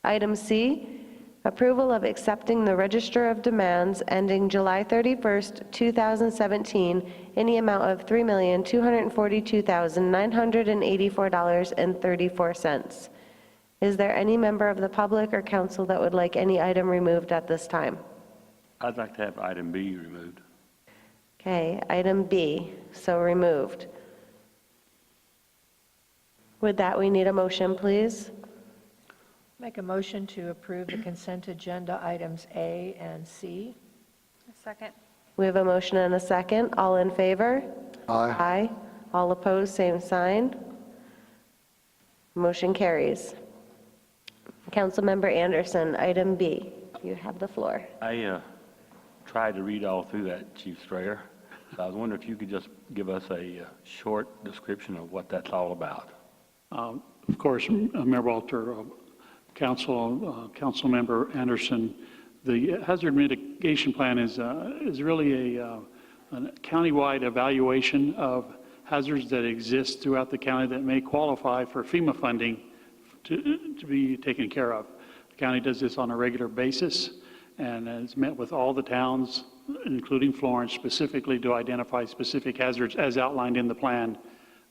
Item C, approval of accepting the Register of Demands ending July 31st, 2017 in the amount of $3,242,984.34. Is there any member of the public or council that would like any item removed at this time? I'd like to have item B removed. Okay, item B, so removed. With that, we need a motion, please. Make a motion to approve the consent agenda items A and C. Second. We have a motion and a second. All in favor? Aye. Aye. All opposed, same sign. Motion carries. Councilmember Anderson, item B. You have the floor. I tried to read all through that, Chief Strayer. So I was wondering if you could just give us a short description of what that's all about. Of course, Mayor Walter, Councilmember Anderson, the hazard mitigation plan is really a countywide evaluation of hazards that exist throughout the county that may qualify for FEMA funding to be taken care of. The county does this on a regular basis and has met with all the towns, including Florence, specifically to identify specific hazards as outlined in the plan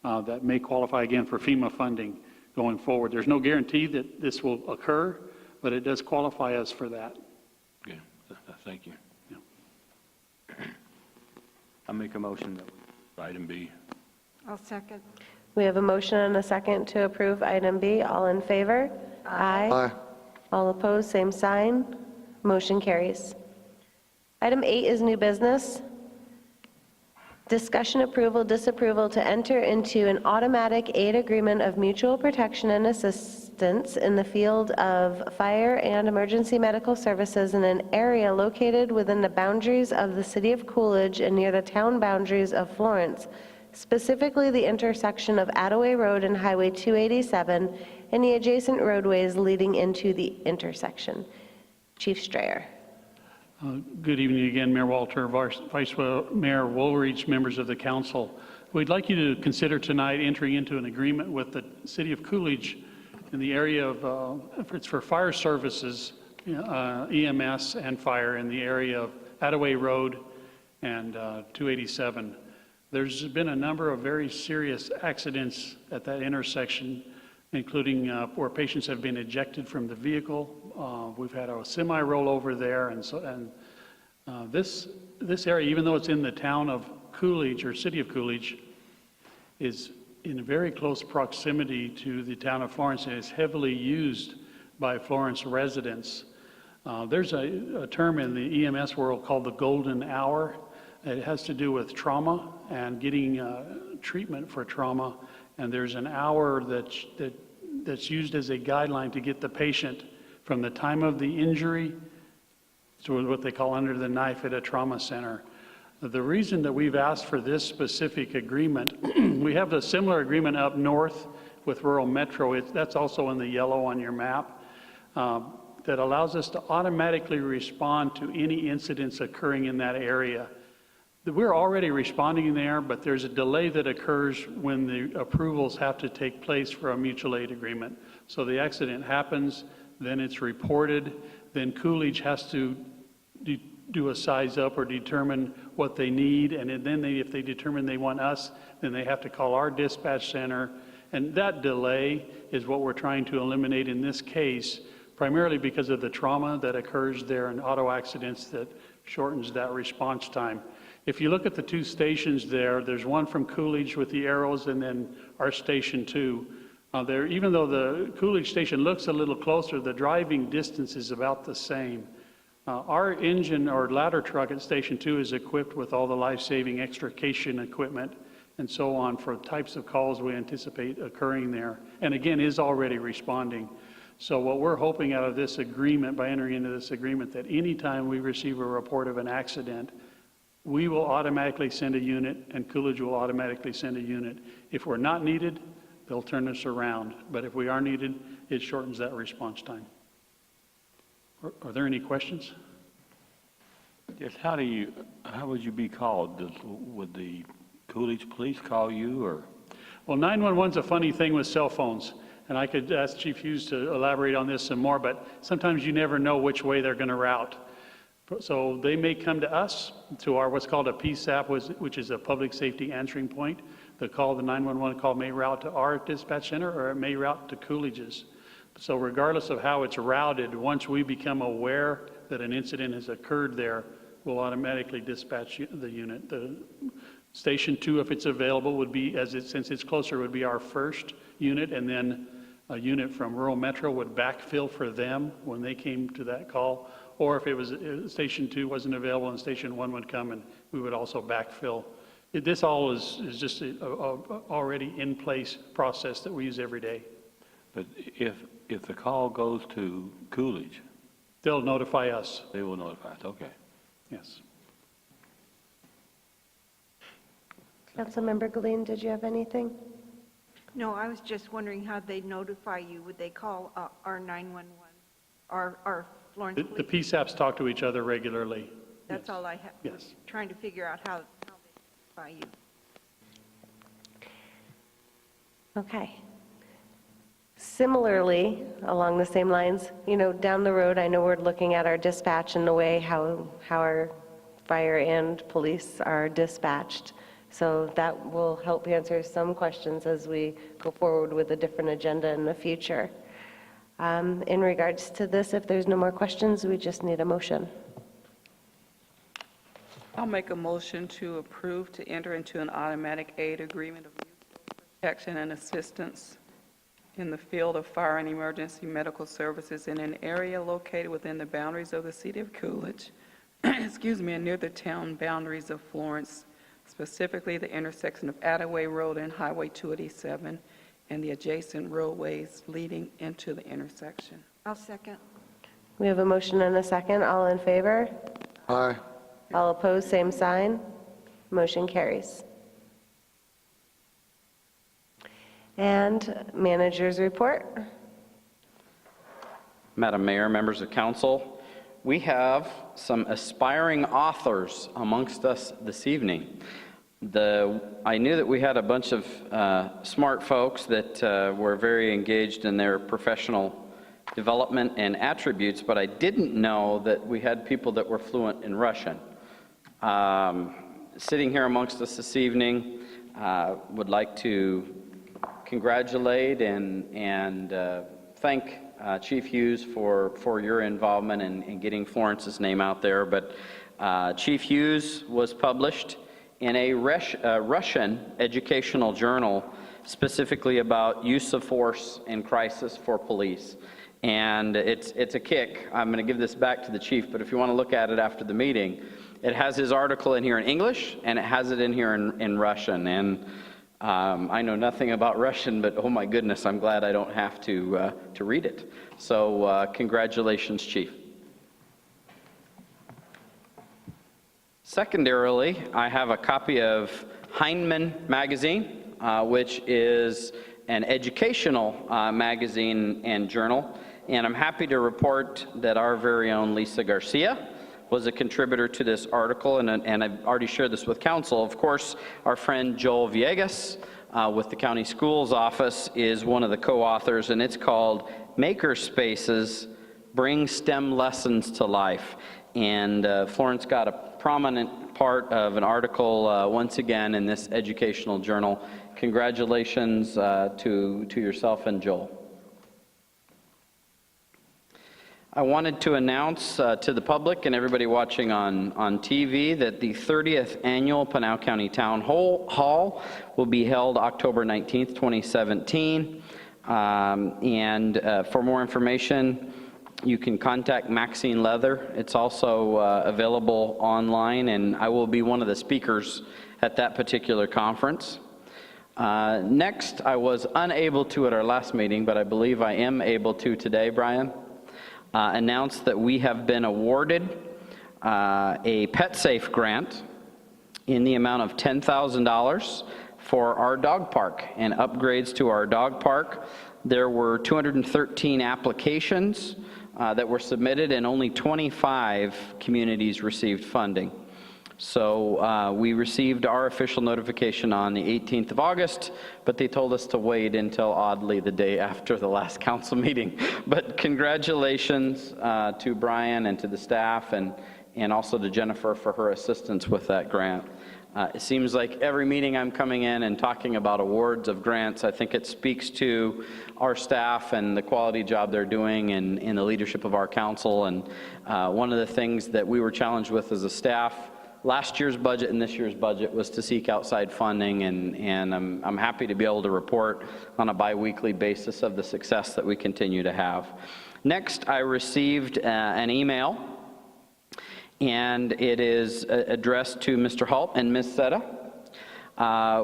that may qualify again for FEMA funding going forward. There's no guarantee that this will occur, but it does qualify us for that. Okay, thank you. Yeah. I make a motion that item B. I'll second. We have a motion and a second to approve item B. All in favor? Aye. Aye. All opposed, same sign. Motion carries. Item 8 is new business. Discussion, approval, disapproval to enter into an automatic aid agreement of mutual protection and assistance in the field of fire and emergency medical services in an area located within the boundaries of the city of Coolidge and near the town boundaries of Florence, specifically the intersection of Adaway Road and Highway 287 and the adjacent roadways leading into the intersection. Chief Strayer. Good evening again, Mayor Walter, Vice Mayor Woolridge, members of the council. We'd like you to consider tonight entering into an agreement with the city of Coolidge in the area of, it's for fire services, EMS and fire in the area of Adaway Road and 287. There's been a number of very serious accidents at that intersection, including where patients have been ejected from the vehicle. We've had a semi rollover there, and this area, even though it's in the town of Coolidge or city of Coolidge, is in very close proximity to the town of Florence and is heavily used by Florence residents. There's a term in the EMS world called the golden hour. It has to do with trauma and getting treatment for trauma, and there's an hour that's used as a guideline to get the patient from the time of the injury to what they call under the knife at a trauma center. The reason that we've asked for this specific agreement, we have a similar agreement up north with Rural Metro. That's also in the yellow on your map, that allows us to automatically respond to any incidents occurring in that area. We're already responding there, but there's a delay that occurs when the approvals have to take place for a mutual aid agreement. So the accident happens, then it's reported, then Coolidge has to do a size up or determine what they need, and then if they determine they want us, then they have to call our dispatch center. And that delay is what we're trying to eliminate in this case, primarily because of the trauma that occurs there and auto accidents that shortens that response time. If you look at the two stations there, there's one from Coolidge with the arrows and then our Station 2. Even though the Coolidge Station looks a little closer, the driving distance is about the same. Our engine or ladder truck at Station 2 is equipped with all the life-saving extrication equipment and so on for types of calls we anticipate occurring there, and again, is already responding. So what we're hoping out of this agreement, by entering into this agreement, that anytime we receive a report of an accident, we will automatically send a unit and Coolidge will automatically send a unit. If we're not needed, they'll turn us around. But if we are needed, it shortens that response time. Are there any questions? Yes, how would you be called? Would the Coolidge Police call you, or? Well, 911's a funny thing with cell phones, and I could ask Chief Hughes to elaborate on this some more, but sometimes you never know which way they're going to route. So they may come to us, to our what's called a PSAP, which is a public safety answering point. The 911 call may route to our dispatch center, or it may route to Coolidge's. So regardless of how it's routed, once we become aware that an incident has occurred there, we'll automatically dispatch the unit. The Station 2, if it's available, would be, since it's closer, would be our first unit, and then a unit from rural metro would backfill for them when they came to that call. Or if it was Station 2 wasn't available and Station 1 would come, and we would also backfill. This all is just a already in place process that we use every day. But if the call goes to Coolidge, they'll notify us. They will notify us. Okay. Yes. Councilmember Galeen, did you have anything? No, I was just wondering how they'd notify you. Would they call our 911, our Florence The Police? PSAPs talk to each other regularly. That's all I have. Yes. Trying to figure out how they notify you. Okay. Similarly, along the same lines, down the road, I know we're looking at our dispatch and the way how our fire and police are dispatched. So that will help answer some questions as we go forward with a different agenda in the future. In regards to this, if there's no more questions, we just need a motion. I'll make a motion to approve to enter into an automatic aid agreement of mutual protection and assistance in the field of fire and emergency medical services in an area located within the boundaries of the city of Coolidge, and near the town boundaries of Florence, specifically the intersection of Attaway Road and Highway 287 and the adjacent roadways leading into the intersection. I'll second. We have a motion and a second. All in favor? Aye. All opposed, same sign. Motion carries. And managers report. Madam Mayor, members of council, we have some aspiring authors amongst us this evening. I knew that we had a bunch of smart folks that were very engaged in their professional development and attributes, but I didn't know that we had people that were fluent in Russian. Sitting here amongst us this evening, would like to congratulate and thank Chief Hughes for your involvement in getting Florence's name out there. But Chief Hughes was published in a Russian educational journal specifically about use of force in crisis for police. And it's a kick. I'm going to give this back to the chief, but if you want to look at it after the meeting, it has his article in here in English, and it has it in here in Russian. And I know nothing about Russian, but oh my goodness, I'm glad I don't have to read it. So congratulations, Chief. Secondarily, I have a copy of Heinemann magazine, which is an educational magazine and journal. And I'm happy to report that our very own Lisa Garcia was a contributor to this article, and I've already shared this with council. Of course, our friend Joel Villegas with the County Schools Office is one of the co-authors, and it's called Makerspaces Bring STEM Lessons to Life. And Florence got a prominent part of an article once again in this educational journal. Congratulations to yourself and Joel. I wanted to announce to the public and everybody watching on TV that the 30th Annual Pinal County Town Hall will be held October 19th, 2017. For more information, you can contact Maxine Leather. It's also available online, and I will be one of the speakers at that particular conference. Next, I was unable to at our last meeting, but I believe I am able to today, Brian, announce that we have been awarded a PetSafe grant in the amount of $10,000 for our dog park and upgrades to our dog park. There were 213 applications that were submitted, and only 25 communities received funding. So we received our official notification on the 18th of August, but they told us to wait until, oddly, the day after the last council meeting. But congratulations to Brian and to the staff, and also to Jennifer for her assistance with that grant. It seems like every meeting I'm coming in and talking about awards of grants, I think it speaks to our staff and the quality job they're doing and the leadership of our council. And one of the things that we were challenged with as a staff last year's budget and this year's budget was to seek outside funding, and I'm happy to be able to report on a bi-weekly basis of the success that we continue to have. Next, I received an email, and it is addressed to Mr. Halt and Ms. Seta.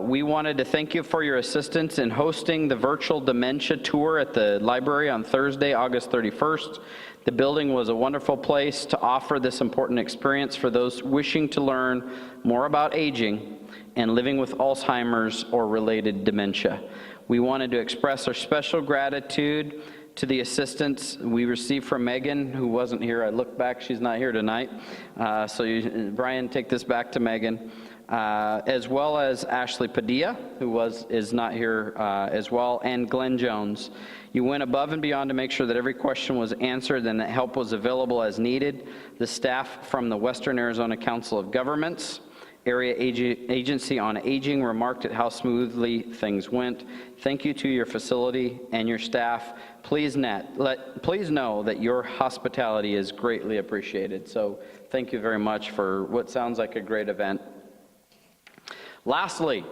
We wanted to thank you for your assistance in hosting the virtual dementia tour at the library on Thursday, August 31st. The building was a wonderful place to offer this important experience for those wishing to learn more about aging and living with Alzheimer's or related dementia. We wanted to express our special gratitude to the assistance we received from Megan, who wasn't here. I look back, she's not here tonight. Brian, take this back to Megan. As well as Ashley Padilla, who is not here as well, and Glenn Jones. You went above and beyond to make sure that every question was answered and that help was available as needed. The staff from the Western Arizona Council of Governments, Area Agency on Aging, remarked at how smoothly things went. Thank you to your facility and your staff. Please know that your hospitality is greatly appreciated. So thank you very much for what sounds like a great event. Lastly,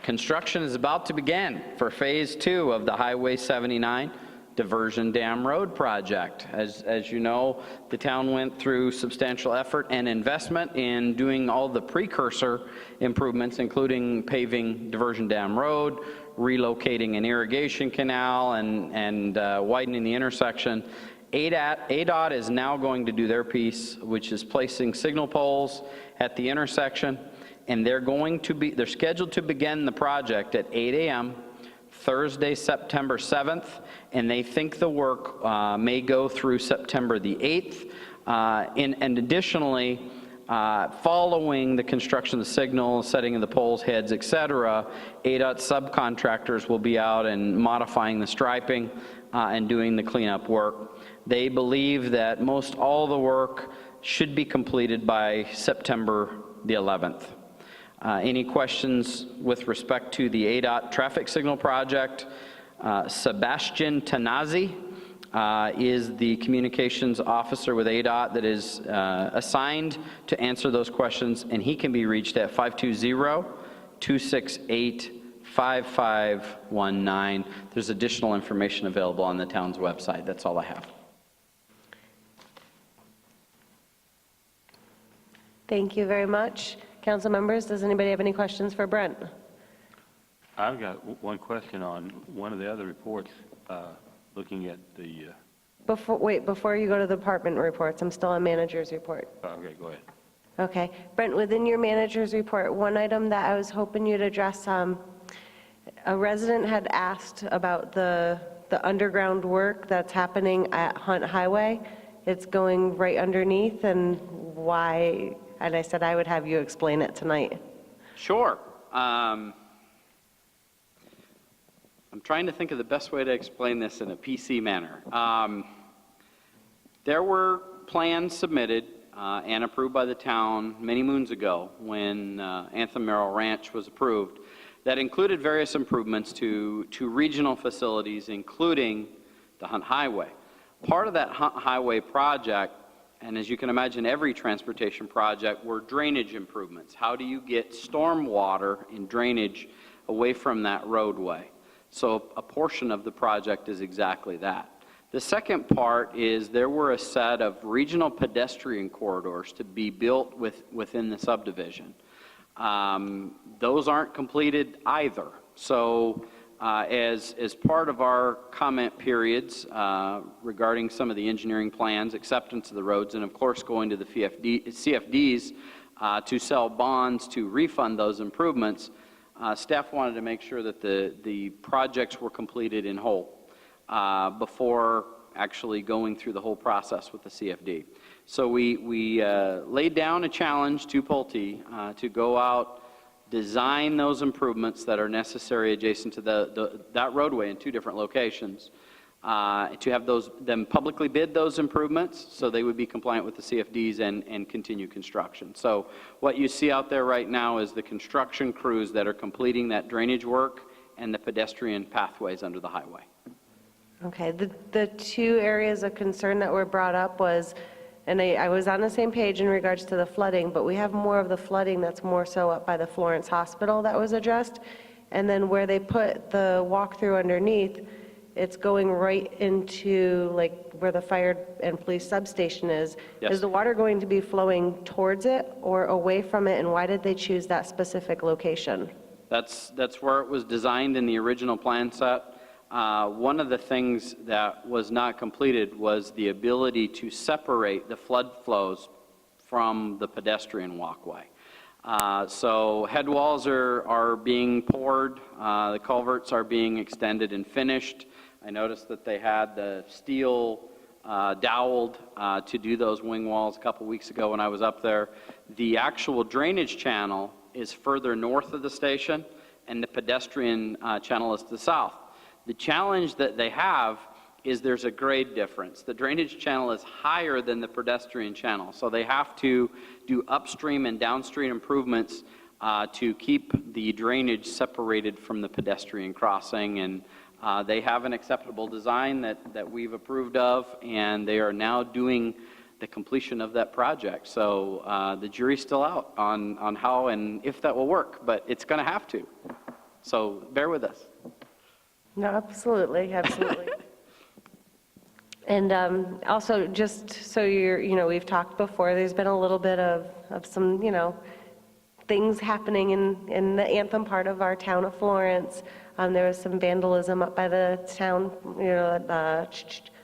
construction is about to begin for Phase 2 of the Highway 79 Diversion Dam Road project. As you know, the town went through substantial effort and investment in doing all the precursor improvements, including paving Diversion Dam Road, relocating an irrigation canal, and widening the intersection. ADOT is now going to do their piece, which is placing signal poles at the intersection, and they're scheduled to begin the project at 8 a.m. Thursday, September 7th, and they think the work may go through September the 8th. And additionally, following the construction of the signal, setting of the poles, heads, etc., ADOT subcontractors will be out and modifying the striping and doing the cleanup work. They believe that most all the work should be completed by September the 11th. Any questions with respect to the ADOT traffic signal project? Sebastian Tanazi is the communications officer with ADOT that is assigned to answer those questions, and he can be reached at 520-268-5519. There's additional information available on the town's website. That's all I have. Thank you very much. Council members, does anybody have any questions for Brent? I've got one question on one of the other reports, looking at the... Before you go to the department reports, I'm still on manager's report. Okay, go ahead. Okay. Brent, within your manager's report, one item that I was hoping you'd address, a resident had asked about the underground work that's happening at Hunt Highway. It's going right underneath, and why, and I said I would have you explain it tonight. Sure. I'm trying to think of the best way to explain this in a PC manner. There were plans submitted and approved by the town many moons ago when Anthem Merrill Ranch was approved that included various improvements to regional facilities, including the Hunt Highway. Part of that highway project, and as you can imagine, every transportation project, were drainage improvements. How do you get storm water and drainage away from that roadway? So a portion of the project is exactly that. The second part is there were a set of regional pedestrian corridors to be built within the subdivision. Those aren't completed either. So as part of our comment periods regarding some of the engineering plans, acceptance of the roads, and of course going to the CFDs to sell bonds to refund those improvements, staff wanted to make sure that the projects were completed in whole before actually going through the whole process with the CFD. So we laid down a challenge to Pulte to go out, design those improvements that are necessary adjacent to that roadway in 2 different locations, to have them publicly bid those improvements so they would be compliant with the CFDs and continue construction. So what you see out there right now is the construction crews that are completing that drainage work and the pedestrian pathways under the highway. Okay, the 2 areas of concern that were brought up was, and I was on the same page in regards to the flooding, but we have more of the flooding that's more so up by the Florence Hospital that was addressed. And then where they put the walkthrough underneath, it's going right into like where the fire and police substation is. Yes. Is the water going to be flowing towards it or away from it? And why did they choose that specific location? That's where it was designed in the original plan set. One of the things that was not completed was the ability to separate the flood flows from the pedestrian walkway. So head walls are being poured, the culverts are being extended and finished. I noticed that they had the steel doweled to do those wing walls a couple weeks ago when I was up there. The actual drainage channel is further north of the station, and the pedestrian channel is to the south. The challenge that they have is there's a grade difference. The drainage channel is higher than the pedestrian channel, so they have to do upstream and downstream improvements to keep the drainage separated from the pedestrian crossing, and they have an acceptable design that we've approved of, and they are now doing the completion of that project. So the jury's still out on how and if that will work, but it's going to have to. So bear with us. No, absolutely, absolutely. And also, just so we've talked before, there's been a little bit of some, things happening in the anthem part of our town of Florence. There was some vandalism up by the town,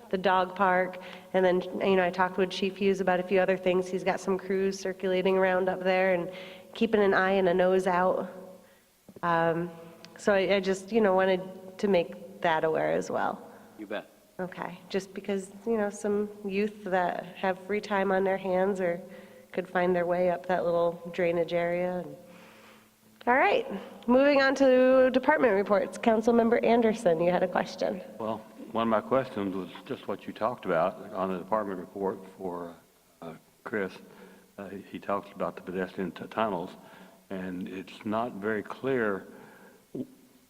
the dog park. And then, I talked with Chief Hughes about a few other things. He's got some crews circulating around up there and keeping an eye and a nose out. So I just, wanted to make that aware as well. You bet. Okay, just because, some youth that have free time on their hands or could find their way up that little drainage area. All right, moving on to department reports. Councilmember Anderson, you had a question. Well, one of my questions was just what you talked about on the department report for Chris. He talks about the pedestrian tunnels, and it's not very clear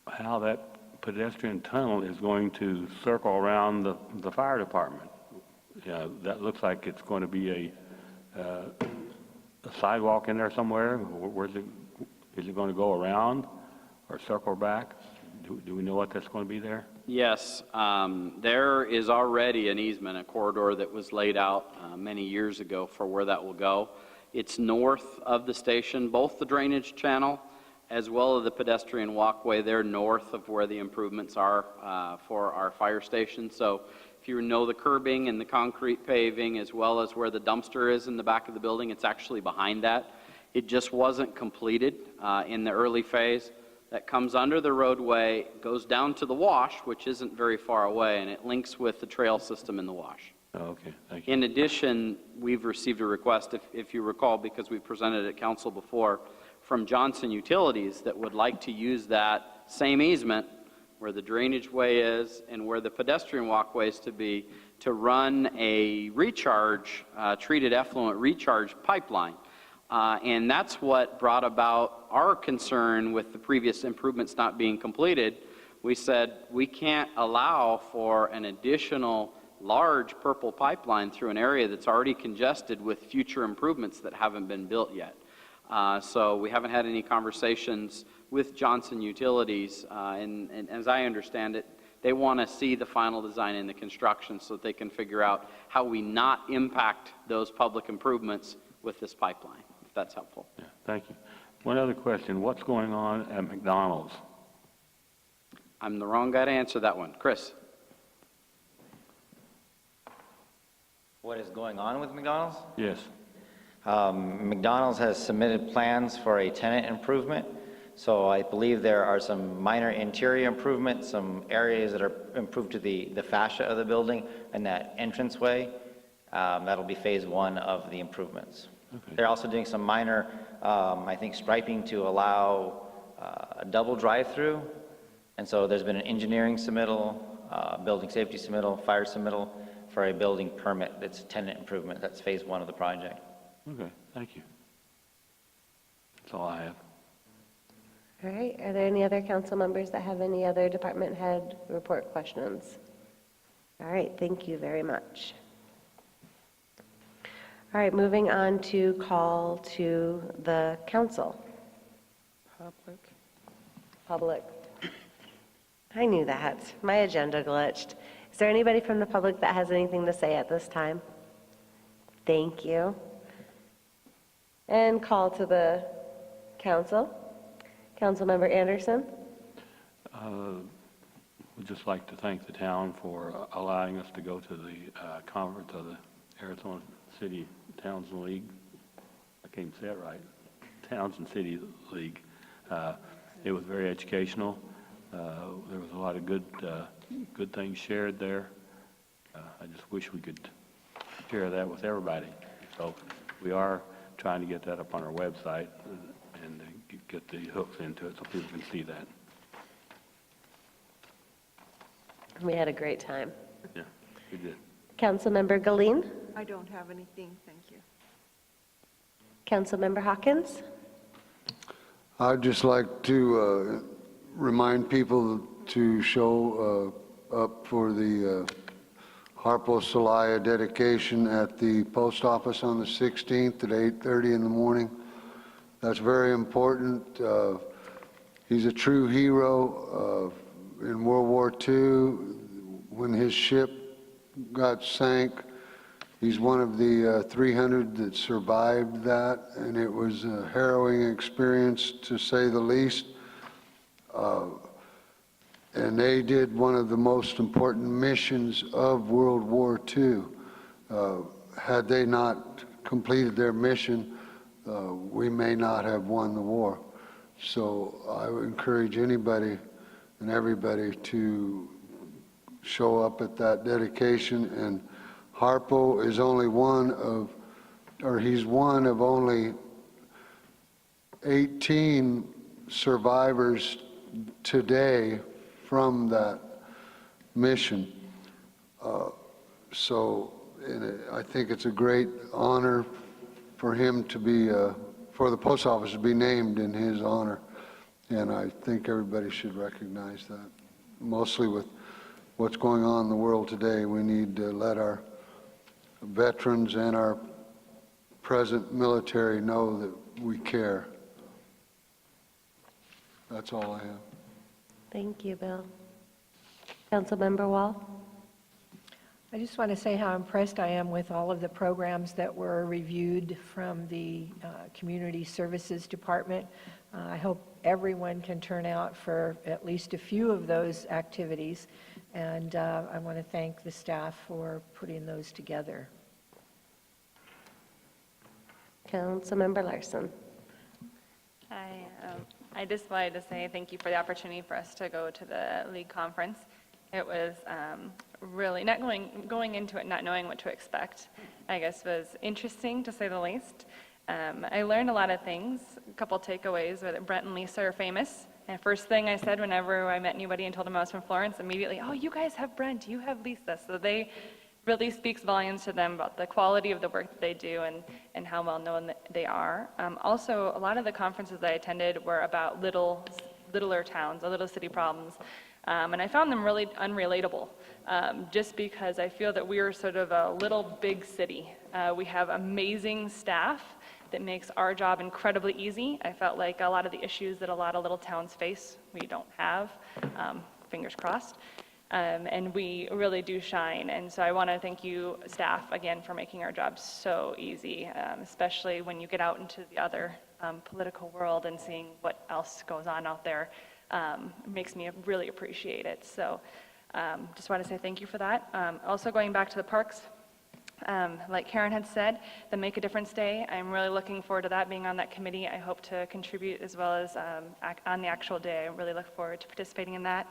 how that pedestrian tunnel is going to circle around the fire department. That looks like it's going to be a sidewalk in there somewhere. Is it going to go around or circle back? Do we know what that's going to be there? Yes, there is already an easement, a corridor that was laid out many years ago for where that will go. It's north of the station, both the drainage channel as well as the pedestrian walkway. They're north of where the improvements are for our fire station. So if you know the curbing and the concrete paving, as well as where the dumpster is in the back of the building, it's actually behind that. It just wasn't completed in the early phase. That comes under the roadway, goes down to the wash, which isn't very far away, and it links with the trail system in the wash. Oh, okay, thank you. In addition, we've received a request, if you recall, because we presented at council before, from Johnson Utilities that would like to use that same easement where the drainage way is and where the pedestrian walkway is to be, to run a recharge, treated effluent recharge pipeline. And that's what brought about our concern with the previous improvements not being completed. We said we can't allow for an additional large purple pipeline through an area that's already congested with future improvements that haven't been built yet. So we haven't had any conversations with Johnson Utilities, and as I understand it, they want to see the final design and the construction so that they can figure out how we not impact those public improvements with this pipeline, if that's helpful. Yeah, thank you. One other question. What's going on at McDonald's? I'm the wrong guy to answer that one. Chris? What is going on with McDonald's? Yes. McDonald's has submitted plans for a tenant improvement. So I believe there are some minor interior improvements, some areas that are improved to the fascia of the building and that entranceway. That'll be phase one of the improvements. Okay. They're also doing some minor, I think, striping to allow a double drive-through. And so there's been an engineering submittal, building safety submittal, fire submittal for a building permit. That's tenant improvement. That's phase one of the project. Okay, thank you. That's all I have. All right, are there any other council members that have any other department head report questions? All right, thank you very much. All right, moving on to call to the council. Public. I knew that. My agenda glitched. Is there anybody from the public that has anything to say at this time? Thank you. And call to the council. Councilmember Anderson. Would just like to thank the town for allowing us to go to the conference of the Arizona City Towns and League. I can't say it right. Towns and City League. It was very educational. There was a lot of good things shared there. I just wish we could share that with everybody. So we are trying to get that up on our website and get the hooks into it so people can see that. We had a great time. Yeah, we did. Councilmember Galeen. I don't have anything, thank you. Councilmember Hawkins. I'd just like to remind people to show up for the Harpo Celaya dedication at the post office on the 16th at 8:30 in the morning. That's very important. He's a true hero in World War II. When his ship got sank, he's one of the 300 that survived that, and it was a harrowing experience to say the least. And they did one of the most important missions of World War II. Had they not completed their mission, we may not have won the war. So I would encourage anybody and everybody to show up at that dedication. And Harpo is only he's one of only 18 survivors today from that mission. I think it's a great honor for him to be, for the post office to be named in his honor. And I think everybody should recognize that. Mostly with what's going on in the world today, we need to let our veterans and our present military know that we care. That's all I have. Thank you, Bill. Councilmember Wall. I just want to say how impressed I am with all of the programs that were reviewed from the Community Services Department. I hope everyone can turn out for at least a few of those activities, and I want to thank the staff for putting those together. Councilmember Larson. I just wanted to say thank you for the opportunity for us to go to the league conference. It was really, not going into it not knowing what to expect, I guess was interesting to say the least. I learned a lot of things. A couple takeaways were that Brent and Lisa are famous. And first thing I said whenever I met anybody and told them I was from Florence, immediately, oh, you guys have Brent, you have Lisa. So they really speaks volumes to them about the quality of the work that they do and how well known they are. Also, a lot of the conferences I attended were about littler towns or little city problems. And I found them really unrelatable, just because I feel that we are sort of a little big city. We have amazing staff that makes our job incredibly easy. I felt like a lot of the issues that a lot of little towns face, we don't have, fingers crossed. And we really do shine. And so I want to thank you, staff, again, for making our job so easy, especially when you get out into the other political world and seeing what else goes on out there. It makes me really appreciate it. So just want to say thank you for that. Also going back to the parks, like Karen had said, the Make a Difference Day, I'm really looking forward to that, being on that committee. I hope to contribute as well as on the actual day. I really look forward to participating in that,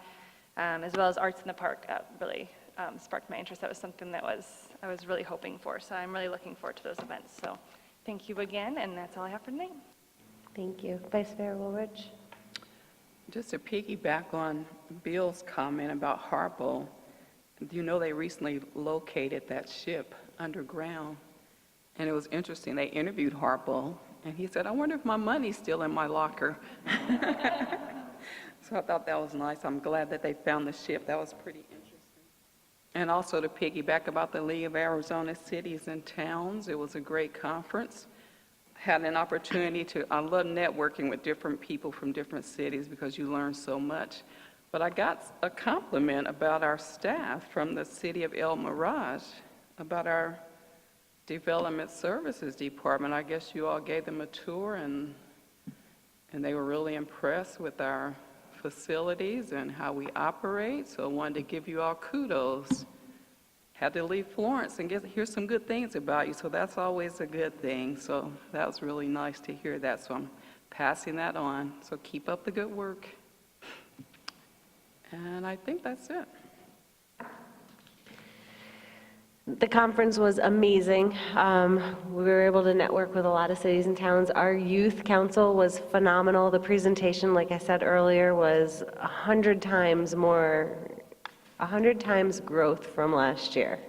as well as Arts in the Park. That really sparked my interest. That was something that I was really hoping for, so I'm really looking forward to those events. So thank you again, and that's all I have for tonight. Thank you. Vice Mayor Woolridge. Just to piggyback on Bill's comment about Harpo, you know they recently located that ship underground, and it was interesting. They interviewed Harpo, and he said, "I wonder if my money's still in my locker." So I thought that was nice. I'm glad that they found the ship. That was pretty interesting. And also to piggyback about the League of Arizona Cities and Towns, it was a great conference. Had an opportunity I love networking with different people from different cities because you learn so much. But I got a compliment about our staff from the city of El Mirage, about our Development Services Department. I guess you all gave them a tour, and they were really impressed with our facilities and how we operate. So I wanted to give you all kudos. Had to leave Florence and hear some good things about you, so that's always a good thing. So that was really nice to hear that, so I'm passing that on. So keep up the good work. And I think that's it. The conference was amazing. We were able to network with a lot of cities and towns. Our youth council was phenomenal. The presentation, like I said earlier, was 100 times growth from last year.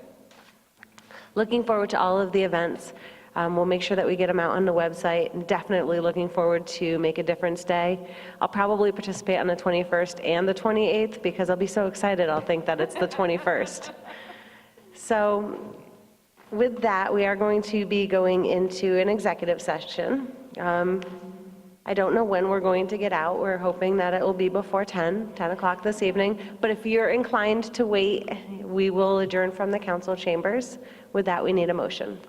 Looking forward to all of the events. We'll make sure that we get them out on the website, and definitely looking forward to Make a Difference Day. I'll probably participate on the 21st and the 28th because I'll be so excited I'll think that it's the 21st. So with that, we are going to be going into an executive session. I don't know when we're going to get out. We're hoping that it will be before 10 o'clock this evening. But if you're inclined to wait, we will adjourn from the council chambers. With that, we need a motion.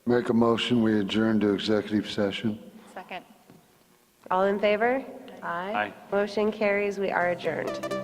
Make a motion, we adjourn to executive session. Second. All in favor? Aye. Motion carries. We are adjourned.